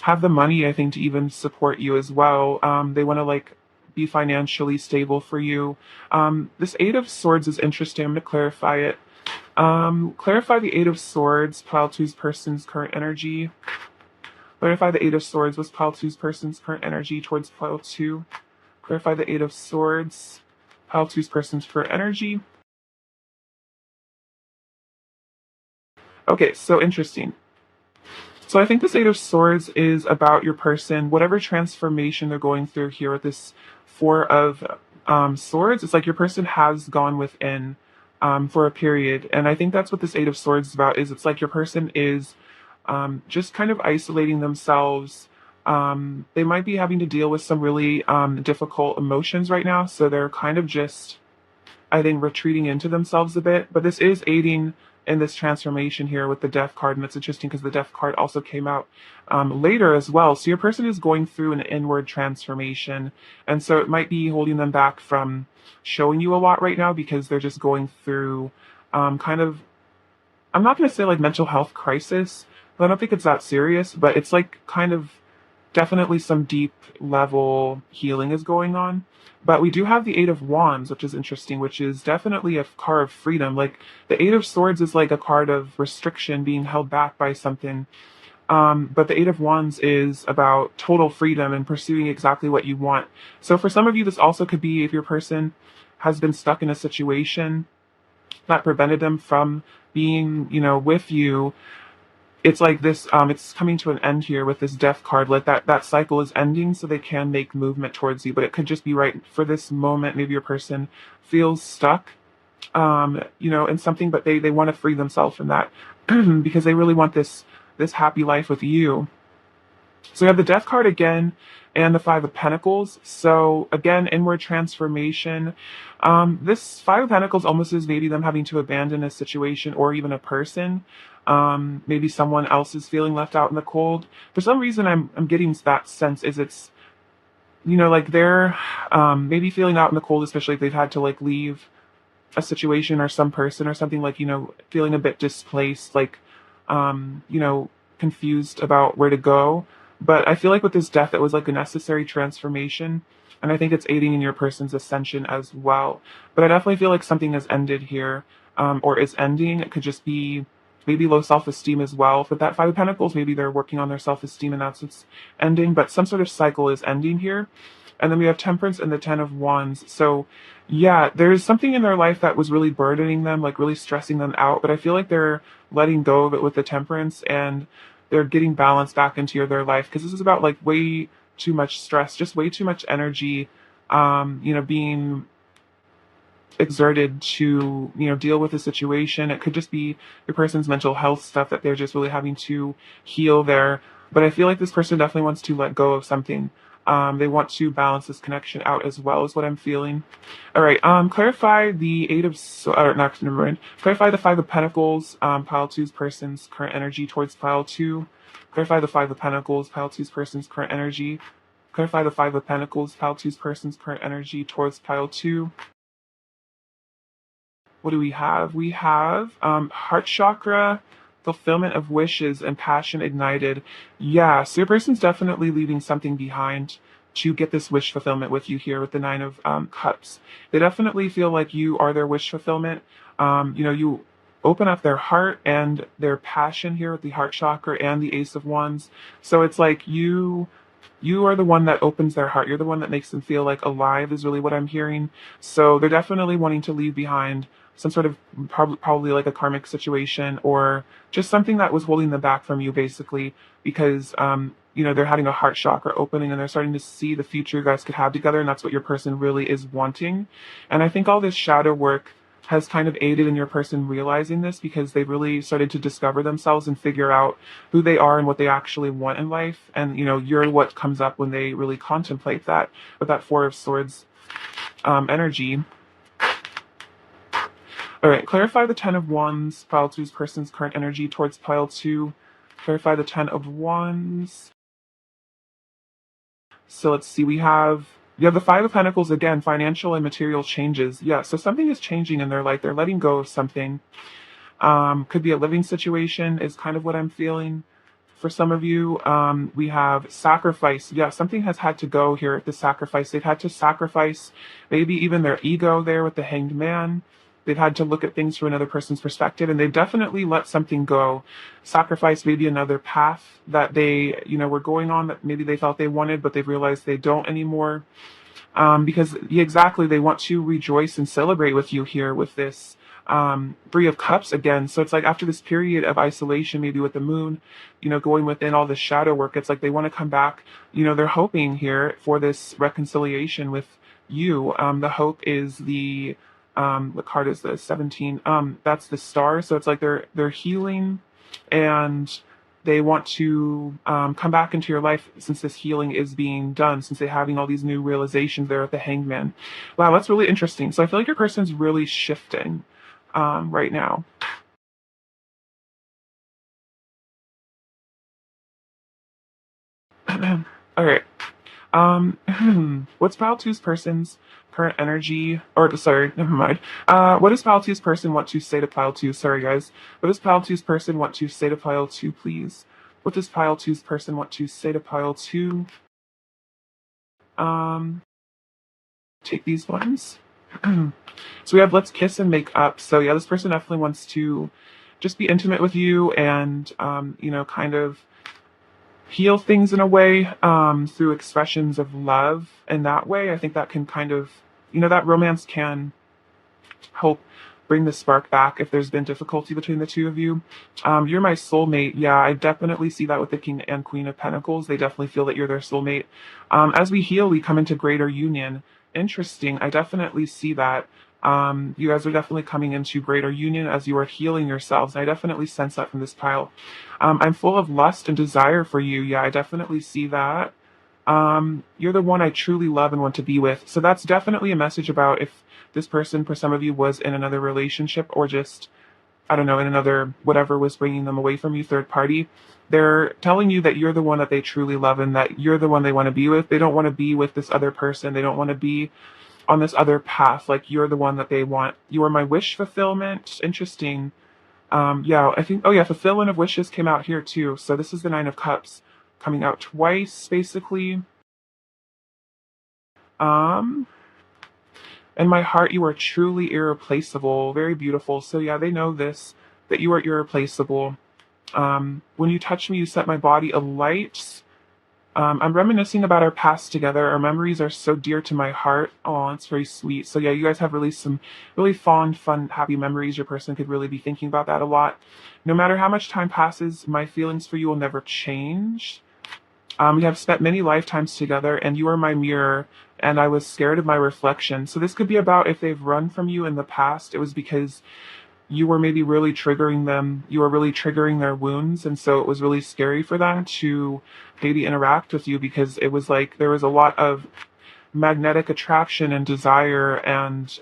have the money, I think, to even support you as well. They want to like be financially stable for you. This Eight of Swords is interesting. I'm going to clarify it. Clarify the Eight of Swords, Pile 2's person's current energy. Clarify the Eight of Swords was Pile 2's person's current energy towards Pile 2. Clarify the Eight of Swords, Pile 2's person's current energy. Okay, so interesting. So I think this Eight of Swords is about your person, whatever transformation they're going through here with this Four of Swords. It's like your person has gone within for a period. And I think that's what this Eight of Swords is about, is it's like your person is just kind of isolating themselves. They might be having to deal with some really difficult emotions right now. So they're kind of just, I think, retreating into themselves a bit. But this is aiding in this transformation here with the death card. And it's interesting because the death card also came out later as well. So your person is going through an inward transformation. And so it might be holding them back from showing you a lot right now because they're just going through kind of, I'm not going to say like mental health crisis, but I don't think it's that serious, but it's like kind of definitely some deep level healing is going on. But we do have the Eight of Wands, which is interesting, which is definitely a card of freedom. Like the Eight of Swords is like a card of restriction, being held back by something. But the Eight of Wands is about total freedom and pursuing exactly what you want. So for some of you, this also could be if your person has been stuck in a situation that prevented them from being, with you. It's like this, it's coming to an end here with this death card. Like that cycle is ending so they can make movement towards you. But it could just be right for this moment. Maybe your person feels stuck, in something, but they want to free themselves from that because they really want this happy life with you. So we have the Death card again and the Five of Pentacles. So again, inward transformation. This Five of Pentacles almost is maybe them having to abandon a situation or even a person. Maybe someone else is feeling left out in the cold. For some reason, I'm getting that sense is it's, like they're maybe feeling out in the cold, especially if they've had to like leave a situation or some person or something, like, feeling a bit displaced, like, confused about where to go. But I feel like with this death, it was like a necessary transformation. And I think it's aiding in your person's ascension as well. But I definitely feel like something has ended here, or is ending. It could just be maybe low self-esteem as well. For that Five of Pentacles, maybe they're working on their self-esteem and that's what's ending. But some sort of cycle is ending here. And then we have Temperance and the Ten of Wands. So yeah, there's something in their life that was really burdening them, like really stressing them out. But I feel like they're letting go of it with the Temperance and they're getting balance back into their life. Because this is about like way too much stress, just way too much energy, being exerted to, deal with the situation. It could just be your person's mental health stuff that they're just really having to heal there. But I feel like this person definitely wants to let go of something. They want to balance this connection out as well, is what I'm feeling. All right. Clarify the not, never mind. Clarify the Five of Pentacles, pile two's person's current energy towards pile two. Clarify the Five of Pentacles, pile two's person's current energy. Clarify the Five of Pentacles, pile two's person's current energy towards pile two. What do we have? We have heart chakra, fulfillment of wishes, and passion ignited. Yeah, so your person's definitely leaving something behind to get this wish fulfillment with you here with the Nine of Cups. They definitely feel like you are their wish fulfillment. You open up their heart and their passion here with the heart chakra and the Ace of Wands. So it's like you are the one that opens their heart. You're the one that makes them feel like alive is really what I'm hearing. So they're definitely wanting to leave behind some sort of probably like a karmic situation or just something that was holding them back from you basically because they're having a heart chakra opening and they're starting to see the future you guys could have together, and that's what your person really is wanting. And I think all this shadow work has kind of aided in your person realizing this because they've really started to discover themselves and figure out who they are and what they actually want in life. And, you're what comes up when they really contemplate that with that Four of Swords energy. All right, clarify the Ten of Wands, pile two's person's current energy towards pile two. Clarify the Ten of Wands. So let's see, you have the Five of Pentacles again, financial and material changes. Yeah, so something is changing in their life. They're letting go of something. Could be a living situation is kind of what I'm feeling. For some of you, we have sacrifice. Yeah, something has had to go here at the sacrifice. They've had to sacrifice maybe even their ego there with the Hanged Man. They've had to look at things from another person's perspective, and they've definitely let something go. Sacrifice maybe another path that they, were going on that maybe they thought they wanted, but they've realized they don't anymore. Because exactly, they want to rejoice and celebrate with you here with this Three of Cups again. So it's like after this period of isolation, maybe with the moon, going within all the shadow work, it's like they want to come back. They're hoping here for this reconciliation with you. The hope is the card is the 17. That's the Star. So it's like they're healing and they want to come back into your life since this healing is being done, since they're having all these new realizations there at the Hangman. Wow, that's really interesting. So I feel like your person's really shifting right now. All right. What's Pile Two's person's current energy? Or sorry, never mind. What does Pile Two's person want to say to Pile Two? Sorry, guys. What does Pile Two's person want to say to Pile Two, please? What does Pile Two's person want to say to Pile Two? Um, take these ones. So we have let's kiss and make up. So yeah, this person definitely wants to just be intimate with you and kind of heal things in a way through expressions of love. And that way, I think that can kind of, that romance can help bring the spark back if there's been difficulty between the two of you. You're my soulmate. Yeah, I definitely see that with the King and Queen of Pentacles. They definitely feel that you're their soulmate. As we heal, we come into greater union. Interesting. I definitely see that. You guys are definitely coming into greater union as you are healing yourselves. I definitely sense that from this pile. I'm full of lust and desire for you. Yeah, I definitely see that. You're the one I truly love and want to be with. So that's definitely a message about if this person, for some of you, was in another relationship or just, I don't know, in another whatever was bringing them away from you, third party. They're telling you that you're the one that they truly love and that you're the one they want to be with. They don't want to be with this other person. They don't want to be on this other path. Like you're the one that they want. You are my wish fulfillment. Interesting. Yeah, I think, oh yeah, fulfillment of wishes came out here too. So this is the Nine of Cups coming out twice, basically. Um, In my heart, you are truly irreplaceable, very beautiful. So yeah, they know this, that you are irreplaceable. When you touch me, you set my body alight. I'm reminiscing about our past together. Our memories are so dear to my heart. Oh, it's very sweet. So yeah, you guys have really some really fond, fun, happy memories. Your person could really be thinking about that a lot. No matter how much time passes, my feelings for you will never change. We have spent many lifetimes together, and you are my mirror, and I was scared of my reflection. So this could be about if they've run from you in the past, it was because you were maybe really triggering them. You were really triggering their wounds, and so it was really scary for them to maybe interact with you because it was like there was a lot of magnetic attraction and desire and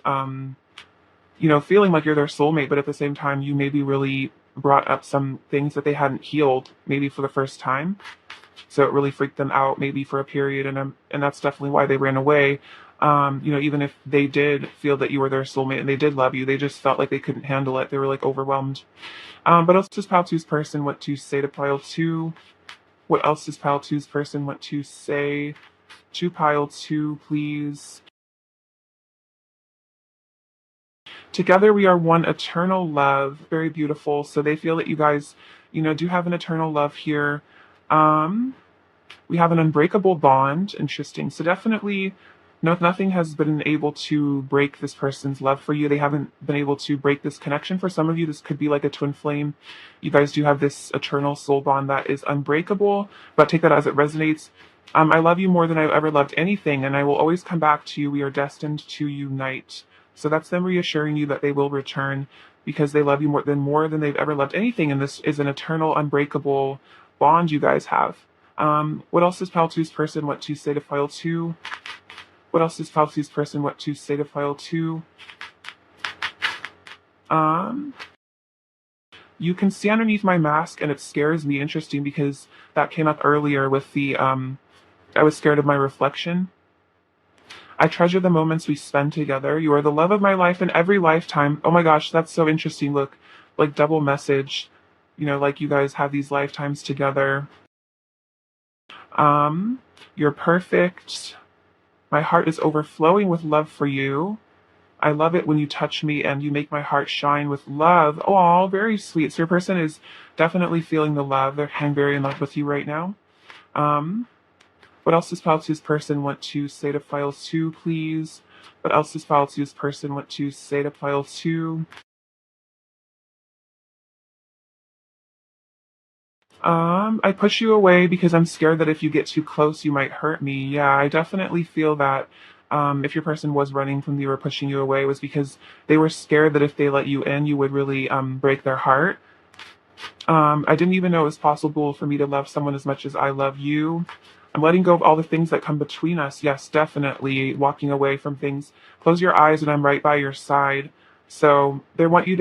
feeling like you're their soulmate, but at the same time you maybe really brought up some things that they hadn't healed maybe for the first time. So it really freaked them out maybe for a period, and that's definitely why they ran away. Even if they did feel that you were their soulmate and they did love you, they just felt like they couldn't handle it. They were like overwhelmed. But else does Pile Two's person want to say to Pile Two? What else does Pile Two's person want to say to Pile Two, please? Together we are one eternal love. Very beautiful. So they feel that you guys, do have an eternal love here. Um, We have an unbreakable bond. Interesting. So definitely, no, nothing has been able to break this person's love for you. They haven't been able to break this connection. For some of you, this could be like a twin flame. You guys do have this eternal soul bond that is unbreakable, but take that as it resonates. I love you more than I've ever loved anything, and I will always come back to you. We are destined to unite. So that's them reassuring you that they will return because they love you more than they've ever loved anything, and this is an eternal, unbreakable bond you guys have. What else does Pile Two's person want to say to Pile Two? What else does Pile Two's person want to say to Pile Two? Um, you can see underneath my mask, and it scares me. Interesting, because that came up earlier with the I was scared of my reflection. I treasure the moments we spend together. You are the love of my life in every lifetime. Oh my gosh, that's so interesting. Look, like double message. Like you guys have these lifetimes together. You're perfect. My heart is overflowing with love for you. I love it when you touch me and you make my heart shine with love. Oh, very sweet. So your person is definitely feeling the love. They're very in love with you right now. Um, what else does Pile Two's person want to say to Pile Two, please? What else does Pile Two's person want to say to Pile Two? I push you away because I'm scared that if you get too close, you might hurt me. Yeah, I definitely feel that if your person was running from you or pushing you away, it was because they were scared that if they let you in, you would really break their heart. I didn't even know it was possible for me to love someone as much as I love you. I'm letting go of all the things that come between us. Yes, definitely walking away from things. Close your eyes and I'm right by your side. So they want you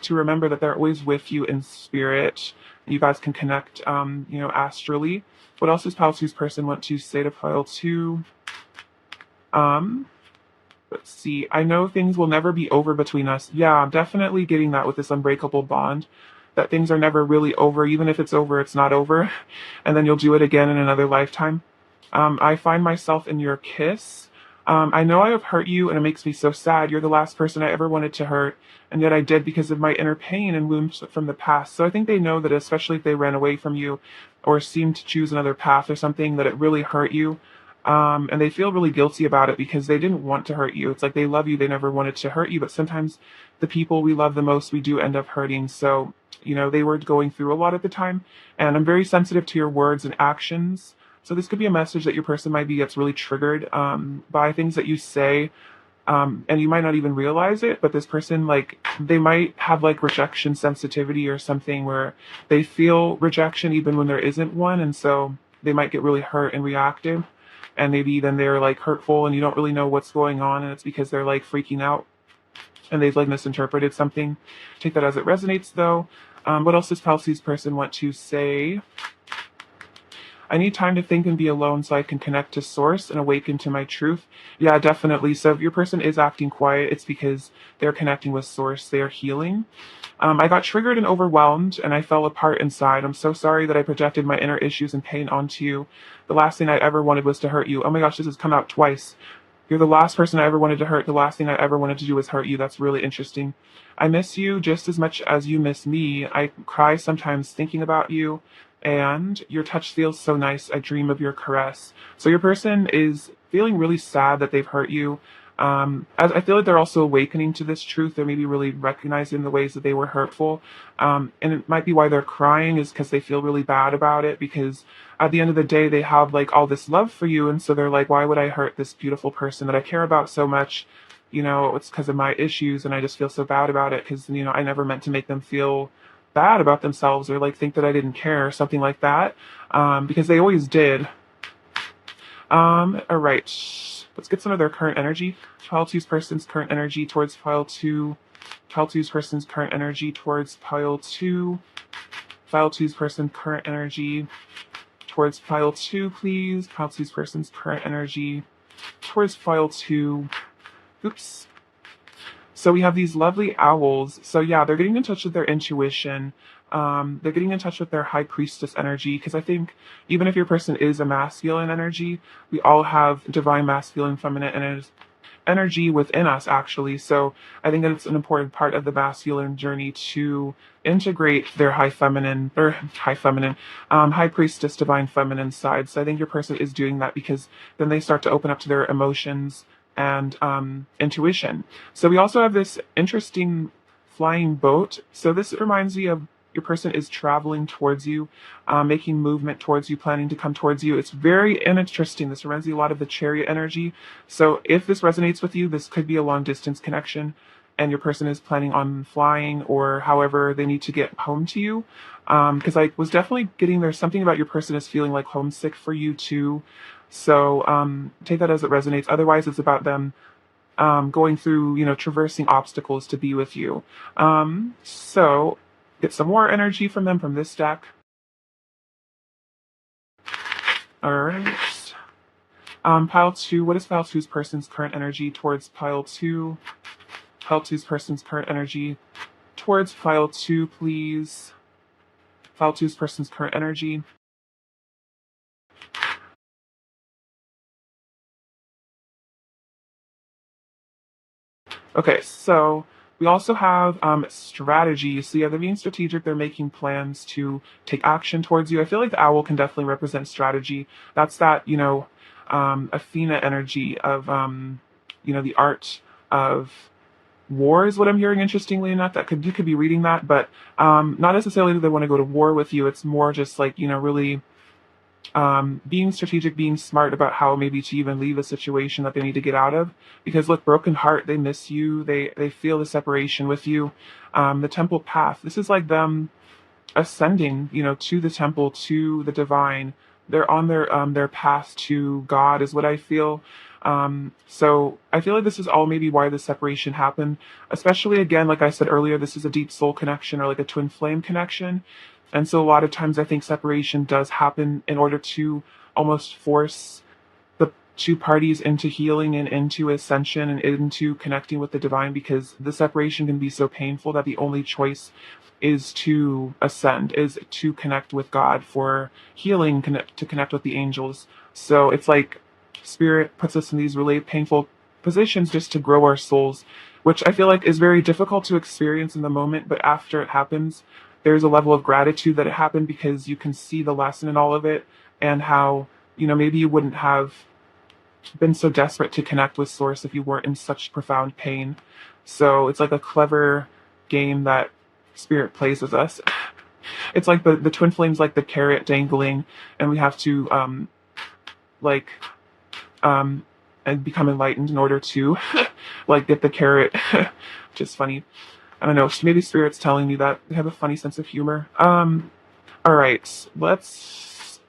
to remember that they're always with you in spirit. You guys can connect, astrally. What else does pile two's person want to say to pile two? Um, let's see. I know things will never be over between us. Yeah, I'm definitely getting that with this unbreakable bond. That things are never really over. Even if it's over, it's not over. And then you'll do it again in another lifetime. I find myself in your kiss. I know I have hurt you, and it makes me so sad. You're the last person I ever wanted to hurt, and yet I did because of my inner pain and wounds from the past. So I think they know that, especially if they ran away from you or seemed to choose another path or something, that it really hurt you. And they feel really guilty about it because they didn't want to hurt you. It's like they love you, they never wanted to hurt you, but sometimes the people we love the most, we do end up hurting. So, they were going through a lot at the time, and I'm very sensitive to your words and actions. So this could be a message that your person might be gets really triggered by things that you say, and you might not even realize it. But this person, like, they might have like rejection sensitivity or something where they feel rejection even when there isn't one, and so they might get really hurt and reactive, and maybe then they're like hurtful, and you don't really know what's going on, and it's because they're like freaking out and they've like misinterpreted something. Take that as it resonates, though. What else does Palsy's person want to say? I need time to think and be alone so I can connect to source and awaken to my truth. Yeah, definitely. So if your person is acting quiet, it's because they're connecting with source. They are healing. I got triggered and overwhelmed, and I fell apart inside. I'm so sorry that I projected my inner issues and pain onto you. The last thing I ever wanted was to hurt you. Oh my gosh, this has come out twice. You're the last person I ever wanted to hurt. The last thing I ever wanted to do was hurt you. That's really interesting. I miss you just as much as you miss me. I cry sometimes thinking about you, and your touch feels so nice. I dream of your caress. So your person is feeling really sad that they've hurt you. As I feel like they're also awakening to this truth. They're maybe really recognizing the ways that they were hurtful. And it might be why they're crying is because they feel really bad about it, because at the end of the day, they have like all this love for you. And so they're like, why would I hurt this beautiful person that I care about so much? It's because of my issues, and I just feel so bad about it because, I never meant to make them feel bad about themselves or like think that I didn't care or something like that, because they always did. All right, let's get some of their current energy. Pile two's person's current energy towards pile two. Pile two's person's current energy towards pile two. Pile two's person's current energy towards pile two, please. Pile two's person's current energy towards pile two. Oops. So we have these lovely owls. So yeah, they're getting in touch with their intuition. They're getting in touch with their high priestess energy, because I think even if your person is a masculine energy, we all have divine masculine, feminine energy within us, actually. So I think that it's an important part of the masculine journey to integrate their high priestess, divine feminine side. So I think your person is doing that because then they start to open up to their emotions and intuition. So we also have this interesting flying boat. So this reminds me of your person is traveling towards you, making movement towards you, planning to come towards you. It's very interesting. This reminds me a lot of the chariot energy. So if this resonates with you, this could be a long distance connection, and your person is planning on flying or however they need to get home to you. Because I was definitely getting there's something about your person is feeling like homesick for you too. So take that as it resonates. Otherwise, it's about them going through, traversing obstacles to be with you. So get some more energy from them from this deck. All right. Pile two. What is pile two's person's current energy towards pile two? Pile two's person's current energy towards pile two, please. Pile two's person's current energy. Okay, so we also have strategy. So yeah, they're being strategic. They're making plans to take action towards you. I feel like the owl can definitely represent strategy. That's that, Athena energy of, the art of war is what I'm hearing. Interestingly enough, you could be reading that, but not necessarily that they want to go to war with you. It's more just like, really being strategic, being smart about how maybe to even leave a situation that they need to get out of. Because look, broken heart, they miss you. They feel the separation with you. The temple path. This is like them ascending, to the temple, to the divine. They're on their path to God, is what I feel. So I feel like this is all maybe why the separation happened. Especially again, like I said earlier, this is a deep soul connection or like a twin flame connection. And so a lot of times I think separation does happen in order to almost force the two parties into healing and into ascension and into connecting with the divine, because the separation can be so painful that the only choice is to ascend, is to connect with God for healing, to connect with the angels. So it's like spirit puts us in these really painful positions just to grow our souls, which I feel like is very difficult to experience in the moment, but after it happens, there's a level of gratitude that it happened, because you can see the lesson in all of it, and how, maybe you wouldn't have been so desperate to connect with source if you weren't in such profound pain. So it's like a clever game that spirit plays with us. It's like the twin flames, like the carrot dangling, and we have to like um and become enlightened in order to like get the carrot. Which is funny. I don't know, maybe spirit's telling me that they have a funny sense of humor. All right, let's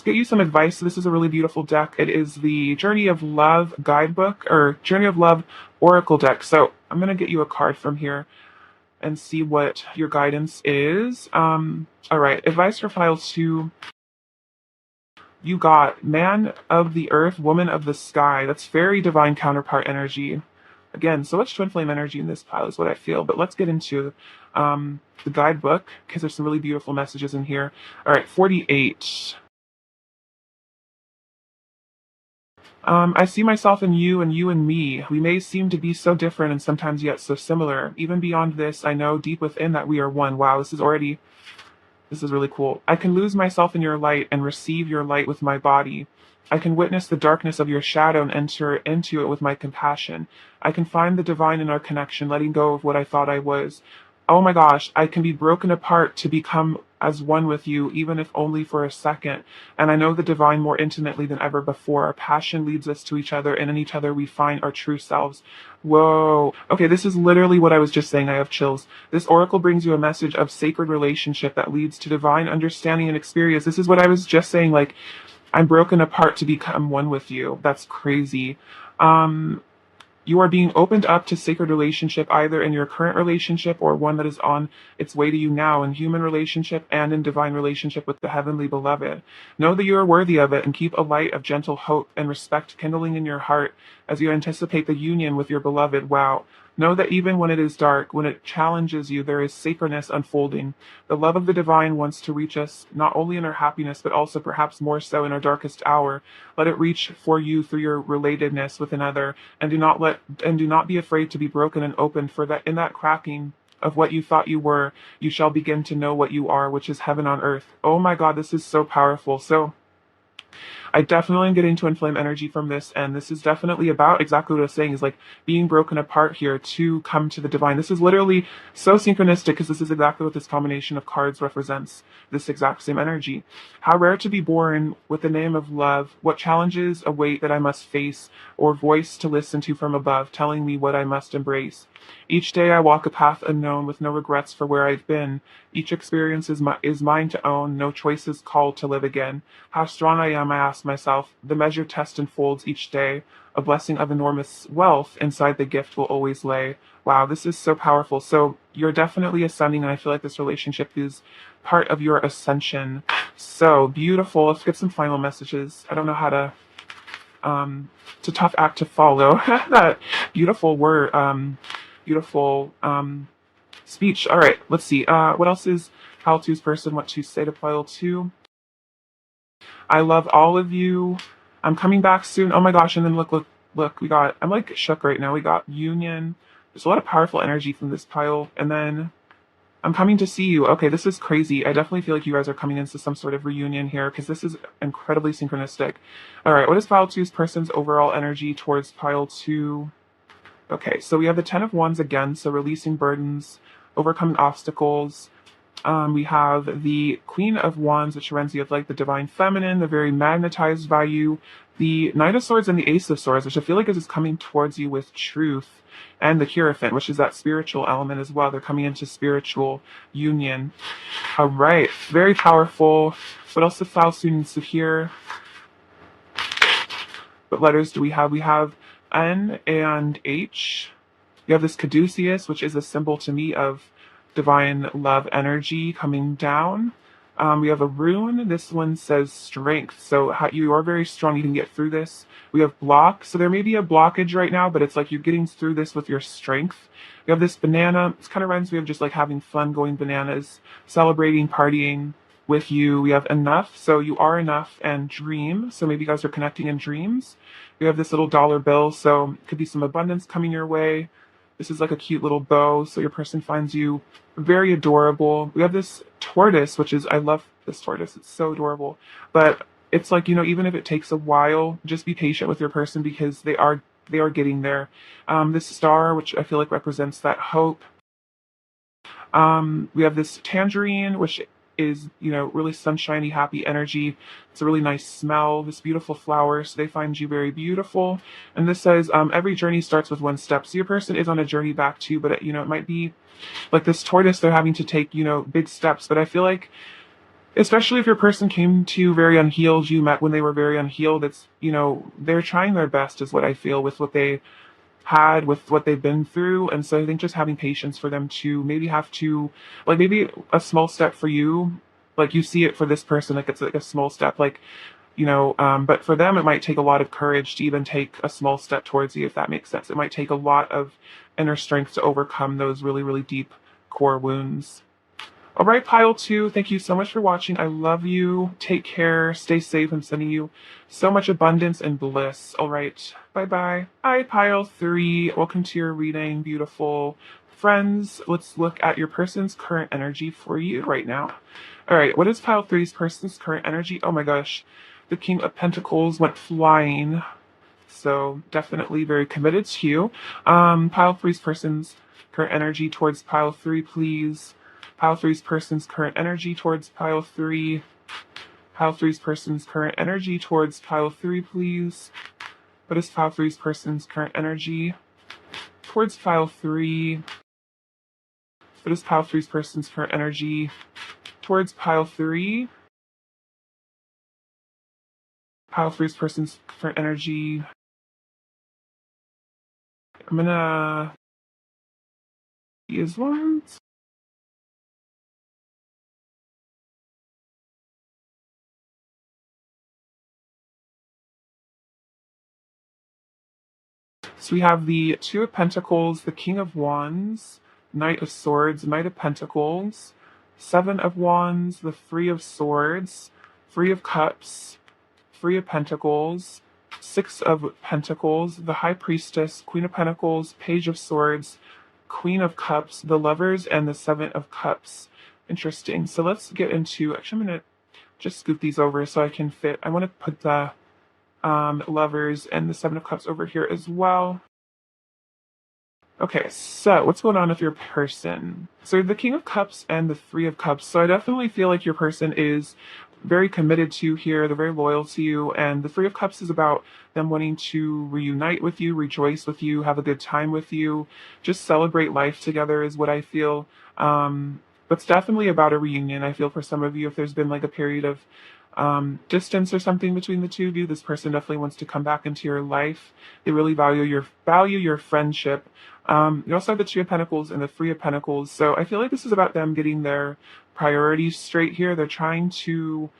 get you some advice. This is a really beautiful deck. It is the Journey of Love guidebook, or Journey of Love oracle deck. So I'm gonna get you a card from here and see what your guidance is. All right, advice for pile 2. You got man of the earth, woman of the sky. That's very divine counterpart energy. Again, so much twin flame energy in this pile is what I feel. But let's get into the guidebook, because there's some really beautiful messages in here. All right, 48. I see myself in you and you in me. We may seem to be so different and sometimes yet so similar. Even beyond this, I know deep within that we are one. Wow, this is really cool. I can lose myself in your light and receive your light with my body. I can witness the darkness of your shadow and enter into it with my compassion. I can find the divine in our connection, letting go of what I thought I was. Oh my gosh, I can be broken apart to become as one with you, even if only for a second. And I know the divine more intimately than ever before. Our passion leads us to each other, and in each other we find our true selves. Whoa. Okay, this is literally what I was just saying. I have chills. This oracle brings you a message of sacred relationship that leads to divine understanding and experience. This is what I was just saying. Like, I'm broken apart to become one with you. That's crazy. You are being opened up to sacred relationship, either in your current relationship or one that is on its way to you now, in human relationship and in divine relationship with the heavenly beloved. Know that you are worthy of it, and keep a light of gentle hope and respect kindling in your heart as you anticipate the union with your beloved. Wow. Know that even when it is dark, when it challenges you, there is sacredness unfolding. The love of the divine wants to reach us not only in our happiness, but also perhaps more so in our darkest hour. Let it reach for you through your relatedness with another, and do not be afraid to be broken and open, for that in that cracking of what you thought you were, you shall begin to know what you are, which is heaven on earth. Oh my God, this is so powerful. So I definitely am getting twin flame energy from this, and this is definitely about exactly what I was saying, is like being broken apart here to come to the divine. This is literally so synchronistic, because this is exactly what this combination of cards represents, this exact same energy. How rare to be born with the name of love, what challenges await that I must face, or voice to listen to from above, telling me what I must embrace. Each day I walk a path unknown with no regrets for where I've been. Each experience is mine to own, no choices called to live again. How strong I am, I ask myself. The measured test unfolds each day. A blessing of enormous wealth inside the gift will always lay. Wow, this is so powerful. So you're definitely ascending, and I feel like this relationship is part of your ascension. So beautiful. Let's get some final messages. I don't know how to it's a tough act to follow. That beautiful word, beautiful speech. All right, let's see. What else is Pile 2's person want to say to Pile 2? I love all of you. I'm coming back soon. Oh my gosh, and then look, we got, I'm like shook right now. We got union. There's a lot of powerful energy from this pile. And then I'm coming to see you. Okay, this is crazy. I definitely feel like you guys are coming into some sort of reunion here, because this is incredibly synchronistic. All right, what is Pile 2's person's overall energy towards Pile 2? Okay, so we have the Ten of Wands again, so releasing burdens, overcoming obstacles. We have the Queen of Wands, which reminds you of like the divine feminine, the very magnetized by you. The Knight of Swords and the Ace of Swords, which I feel like is coming towards you with truth. And the Hierophant, which is that spiritual element as well. They're coming into spiritual union. All right, very powerful. What else the file students to hear? What letters do we have? We have N and H. You have this caduceus, which is a symbol to me of divine love energy coming down. We have a rune. This one says strength. So you are very strong. You can get through this. We have block. So there may be a blockage right now, but it's like you're getting through this with your strength. We have this banana. It kind of reminds me of just like having fun, going bananas, celebrating, partying with you. We have enough. So you are enough, and dream. So maybe you guys are connecting in dreams. We have this little dollar bill. So it could be some abundance coming your way. This is like a cute little bow. So your person finds you very adorable. We have this tortoise, which is, I love this tortoise. It's so adorable. But it's like, even if it takes a while, just be patient with your person because they are getting there. This star, which I feel like represents that hope. We have this tangerine, which is, really sunshiny, happy energy. It's a really nice smell, this beautiful flower. So they find you very beautiful. And this says, every journey starts with one step. So your person is on a journey back to you, but it might be like this tortoise, they're having to take, big steps. But I feel like, especially if your person came to you very unhealed, you met when they were very unhealed, it's, they're trying their best is what I feel with what they had, with what they've been through. And so I think just having patience for them to maybe have to, like, maybe a small step for you, like you see it for this person, like it's like a small step, like, but for them, it might take a lot of courage to even take a small step towards you, if that makes sense. It might take a lot of inner strength to overcome those really, really deep core wounds. All right, pile two, thank you so much for watching. I love you. Take care. Stay safe. I'm sending you so much abundance and bliss. All right, bye-bye. Hi, pile three. Welcome to your reading, beautiful friends. Let's look at your person's current energy for you right now. All right, what is pile three's person's current energy? Oh my gosh, the King of Pentacles went flying. So definitely very committed to you. Pile three's person's current energy towards pile three, please. Pile three's person's current energy towards pile three. Pile three's person's current energy towards pile three, please. What is pile three's person's current energy towards pile three? What is pile three's person's current energy towards pile three? Pile three's person's current energy. I'm gonna use ones. So we have the Two of Pentacles, the King of Wands, Knight of Swords, Knight of Pentacles, Seven of Wands, the Three of Swords, Three of Cups, Three of Pentacles, Six of Pentacles, the High Priestess, Queen of Pentacles, Page of Swords, Queen of Cups, the Lovers, and the Seven of Cups. Interesting. So let's get into, actually I'm going to just scoop these over so I can fit. I want to put the Lovers and the Seven of Cups over here as well. Okay, so what's going on with your person? So the King of Cups and the Three of Cups. So I definitely feel like your person is very committed to you here. They're very loyal to you. And the Three of Cups is about them wanting to reunite with you, rejoice with you, have a good time with you, just celebrate life together is what I feel. But it's definitely about a reunion. I feel for some of you, if there's been like a period of distance or something between the two of you, this person definitely wants to come back into your life. They really value your friendship. You also have the Two of Pentacles and the Three of Pentacles. So I feel like this is about them getting their priorities straight here. They're trying to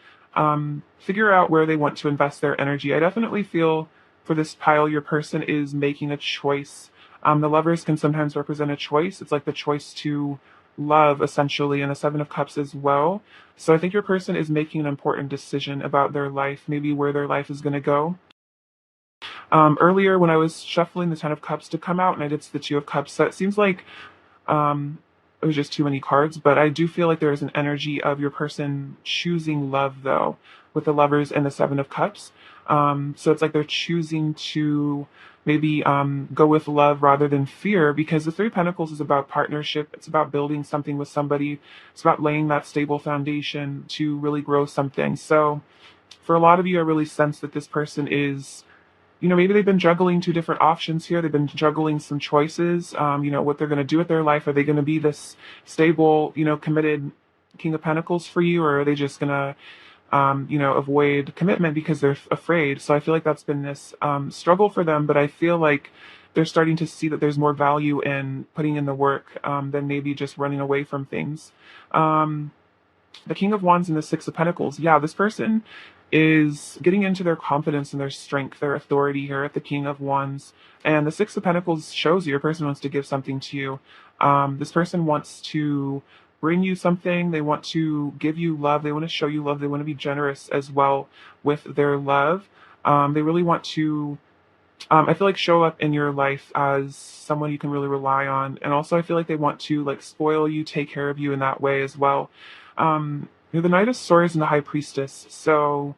figure out where they want to invest their energy. I definitely feel for this pile, your person is making a choice. The Lovers can sometimes represent a choice. It's like the choice to love, essentially, and the Seven of Cups as well. So I think your person is making an important decision about their life, maybe where their life is going to go. Earlier, when I was shuffling the Ten of Cups to come out, and I did the Two of Cups, so it seems like it was just too many cards, but I do feel like there is an energy of your person choosing love, though, with the Lovers and the Seven of Cups. So it's like they're choosing to maybe go with love rather than fear, because the Three of Pentacles is about partnership. It's about building something with somebody. It's about laying that stable foundation to really grow something. So for a lot of you, I really sense that this person is, maybe they've been juggling two different options here. They've been juggling some choices, what they're going to do with their life. Are they going to be this stable, committed King of Pentacles for you, or are they just going to avoid commitment because they're afraid? So I feel like that's been this struggle for them, but I feel like they're starting to see that there's more value in putting in the work than maybe just running away from things. Um, the King of Wands and the Six of Pentacles. Yeah, this person is getting into their confidence and their strength, their authority here at the King of Wands. And the Six of Pentacles shows you your person wants to give something to you. This person wants to bring you something. They want to give you love. They want to show you love. They want to be generous as well with their love. They really want to I feel like show up in your life as someone you can really rely on. And also I feel like they want to like spoil you, take care of you in that way as well. You're the Knight of Swords and the High Priestess. So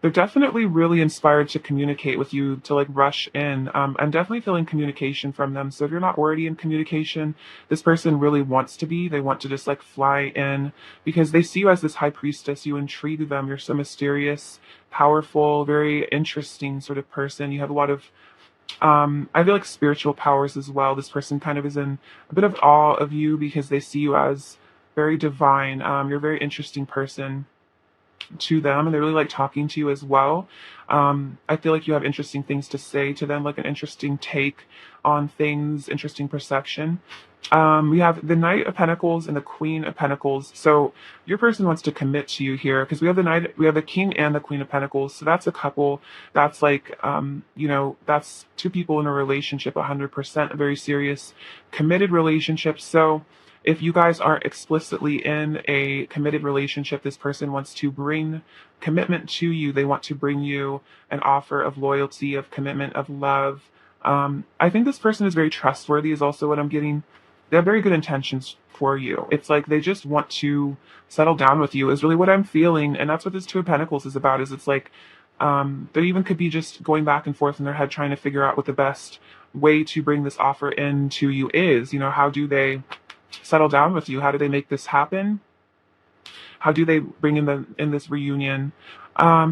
they're definitely really inspired to communicate with you, to like rush in. I'm definitely feeling communication from them. So if you're not already in communication, this person really wants to be. They want to just like fly in because they see you as this high priestess. You intrigue them. You're so mysterious, powerful, very interesting sort of person. You have a lot of I feel like spiritual powers as well. This person kind of is in a bit of awe of you because they see you as very divine. You're a very interesting person to them, and they really like talking to you as well. I feel like you have interesting things to say to them, like an interesting take on things, interesting perception. We have the Knight of Pentacles and the Queen of Pentacles. So your person wants to commit to you here because we have the King and the Queen of Pentacles. So that's a couple. That's like, that's two people in a relationship, 100%, a very serious, committed relationship. So if you guys aren't explicitly in a committed relationship, this person wants to bring commitment to you. They want to bring you an offer of loyalty, of commitment, of love. I think this person is very trustworthy, is also what I'm getting. They have very good intentions for you. It's like they just want to settle down with you, is really what I'm feeling. And that's what this Two of Pentacles is about, is it's like they even could be just going back and forth in their head trying to figure out what the best way to bring this offer in to you is. How do they settle down with you? How do they make this happen? How do they bring in this reunion?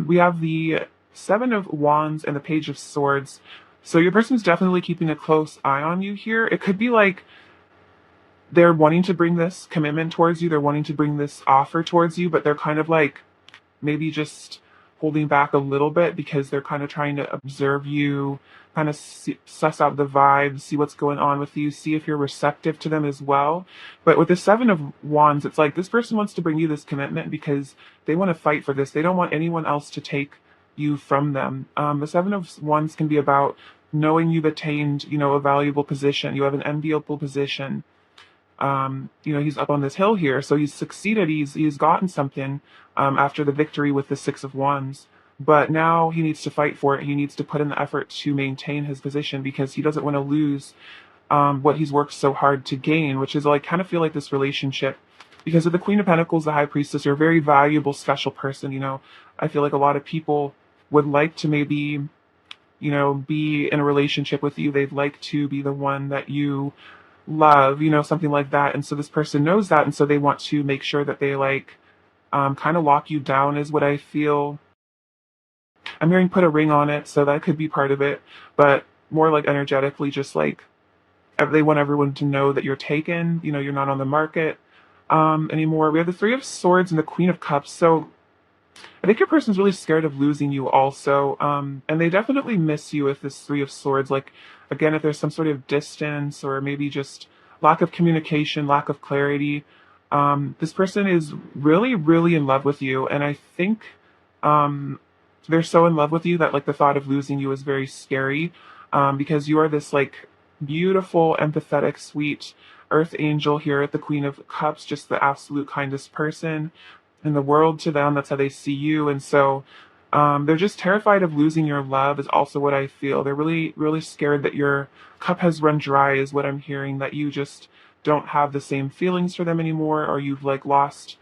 We have the Seven of Wands and the Page of Swords. So your person's definitely keeping a close eye on you here. It could be like they're wanting to bring this commitment towards you. They're wanting to bring this offer towards you, but they're kind of like maybe just holding back a little bit because they're kind of trying to observe you, kind of suss out the vibes, see what's going on with you, see if you're receptive to them as well. But with the Seven of Wands, it's like this person wants to bring you this commitment because they want to fight for this. They don't want anyone else to take you from them. The Seven of Wands can be about knowing you've attained, a valuable position. You have an enviable position. He's up on this hill here, so he's succeeded. He's gotten something after the victory with the Six of Wands. But now he needs to fight for it. He needs to put in the effort to maintain his position because he doesn't want to lose what he's worked so hard to gain, which is like kind of feel like this relationship. Because of the Queen of Pentacles, the High Priestess, you're a very valuable, special person. I feel like a lot of people would like to maybe, be in a relationship with you. They'd like to be the one that you love, something like that. And so this person knows that, and so they want to make sure that they like kind of lock you down is what I feel. I'm hearing put a ring on it, so that could be part of it, but more like energetically, just like they want everyone to know that you're taken, you're not on the market anymore. We have the Three of Swords and the Queen of Cups. So I think your person's really scared of losing you also. And they definitely miss you with this Three of Swords. Like, again, if there's some sort of distance or maybe just lack of communication, lack of clarity, this person is really, really in love with you. And I think they're so in love with you that like the thought of losing you is very scary because you are this like beautiful, empathetic, sweet earth angel here at the Queen of Cups, just the absolute kindest person in the world to them. That's how they see you. And so they're just terrified of losing your love is also what I feel. They're really, really scared that your cup has run dry is what I'm hearing, that you just don't have the same feelings for them anymore, or you've like lost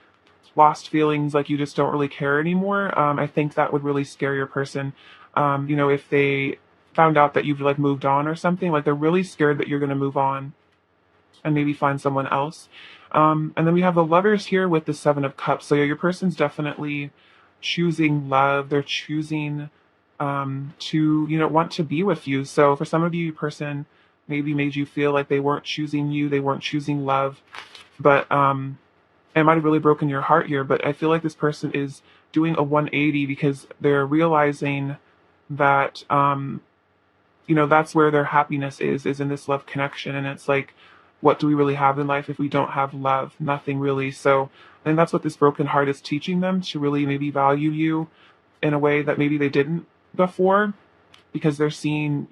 feelings, like you just don't really care anymore. I think that would really scare your person. If they found out that you've like moved on or something, like they're really scared that you're going to move on and maybe find someone else. And then we have the Lovers here with the Seven of Cups. So yeah, your person's definitely choosing love. They're choosing to, want to be with you. So for some of you, your person maybe made you feel like they weren't choosing you, they weren't choosing love. But it might have really broken your heart here, but I feel like this person is doing a 180 because they're realizing that that's where their happiness is in this love connection. And it's like, what do we really have in life if we don't have love? Nothing really. So I think that's what this broken heart is teaching them, to really maybe value you in a way that maybe they didn't before, because they're seeing,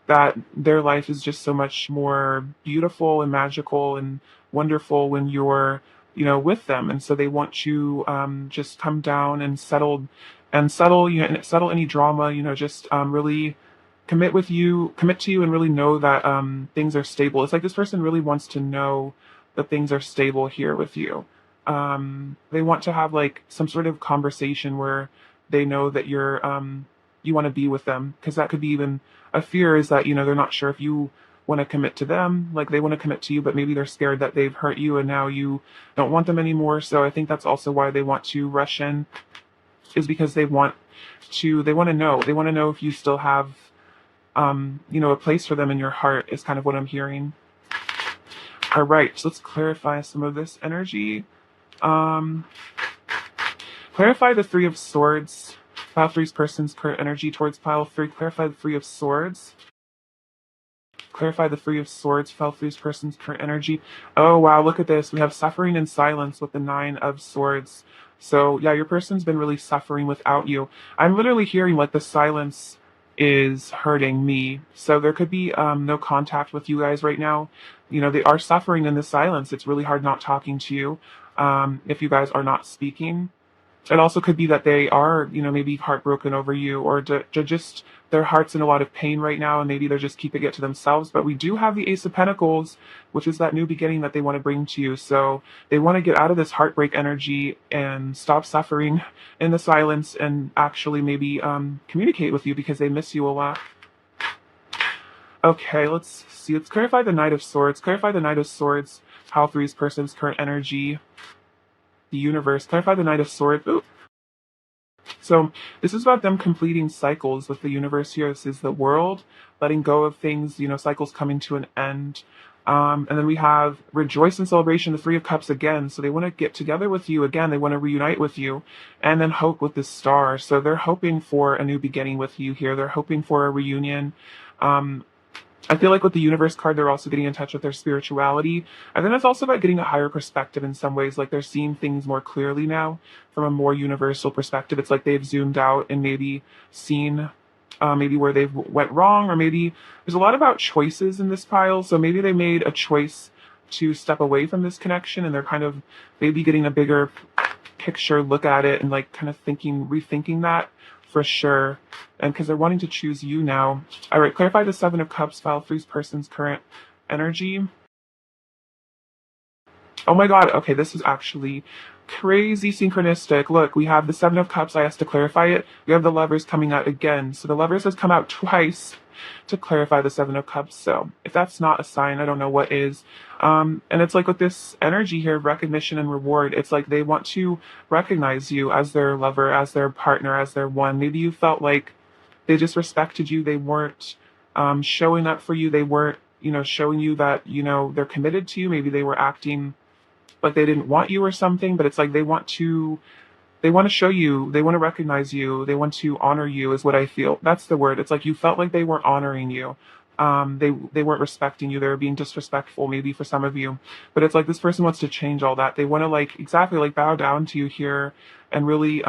that their life is just so much more beautiful and magical and wonderful when you're, with them. And so they want you, just come down and settle, and settle any drama, just really commit to you, and really know that things are stable. It's like this person really wants to know that things are stable here with you. They want to have like some sort of conversation where they know that you want to be with them, because that could be even a fear, is that they're not sure if you want to commit to them. Like, they want to commit to you, but maybe they're scared that they've hurt you and now you don't want them anymore. So I think that's also why they want to rush in, is because they want to know if you still have a place for them in your heart, is kind of what I'm hearing. All right, so let's clarify some of this energy. Um, Clarify the Three of Swords. Pile three's person's current energy towards pile three. Clarify the Three of Swords. Clarify the Three of Swords. Pile three's person's current energy. Oh, wow, look at this. We have suffering and silence with the Nine of Swords. So, yeah, your person's been really suffering without you. I'm literally hearing like the silence is hurting me. So there could be no contact with you guys right now. They are suffering in the silence. It's really hard not talking to you if you guys are not speaking. It also could be that they are, maybe heartbroken over you, or just their heart's in a lot of pain right now, and maybe they're just keeping it to themselves. But we do have the Ace of Pentacles, which is that new beginning that they want to bring to you. So they want to get out of this heartbreak energy and stop suffering in the silence, and actually maybe communicate with you, because they miss you a lot. Okay, let's see. Let's clarify the Knight of Swords. Clarify the Knight of Swords. How three's person's current energy. The universe. Clarify the Knight of Swords. Ooh. So this is about them completing cycles with the universe here. This is the world, letting go of things, cycles coming to an end. And then we have rejoice and celebration, the Three of Cups again. So they want to get together with you again. They want to reunite with you, and then hope with the Star. So they're hoping for a new beginning with you here. They're hoping for a reunion. I feel like with the universe card, they're also getting in touch with their spirituality. And then it's also about getting a higher perspective in some ways. Like, they're seeing things more clearly now from a more universal perspective. It's like they've zoomed out and maybe seen maybe where they've went wrong, or maybe there's a lot about choices in this pile. So maybe they made a choice to step away from this connection, and they're kind of maybe getting a bigger picture look at it, and like kind of rethinking that for sure. And because they're wanting to choose you now. All right, clarify the Seven of Cups, file three's person's current energy. Oh my God, okay, this is actually crazy synchronistic. Look, we have the Seven of Cups. I asked to clarify it. We have the Lovers coming out again. So the Lovers has come out twice to clarify the Seven of Cups. So if that's not a sign, I don't know what is. And it's like with this energy here, recognition and reward, it's like they want to recognize you as their lover, as their partner, as their one. Maybe you felt like they just respected you. They weren't showing up for you. They weren't, showing you that, they're committed to you. Maybe they were acting like they didn't want you or something, but it's like they want to show you, they want to recognize you, they want to honor you, is what I feel. That's the word. It's like you felt like they weren't honoring you. They weren't respecting you. They were being disrespectful, maybe for some of you. But it's like this person wants to change all that. They want to exactly bow down to you here and really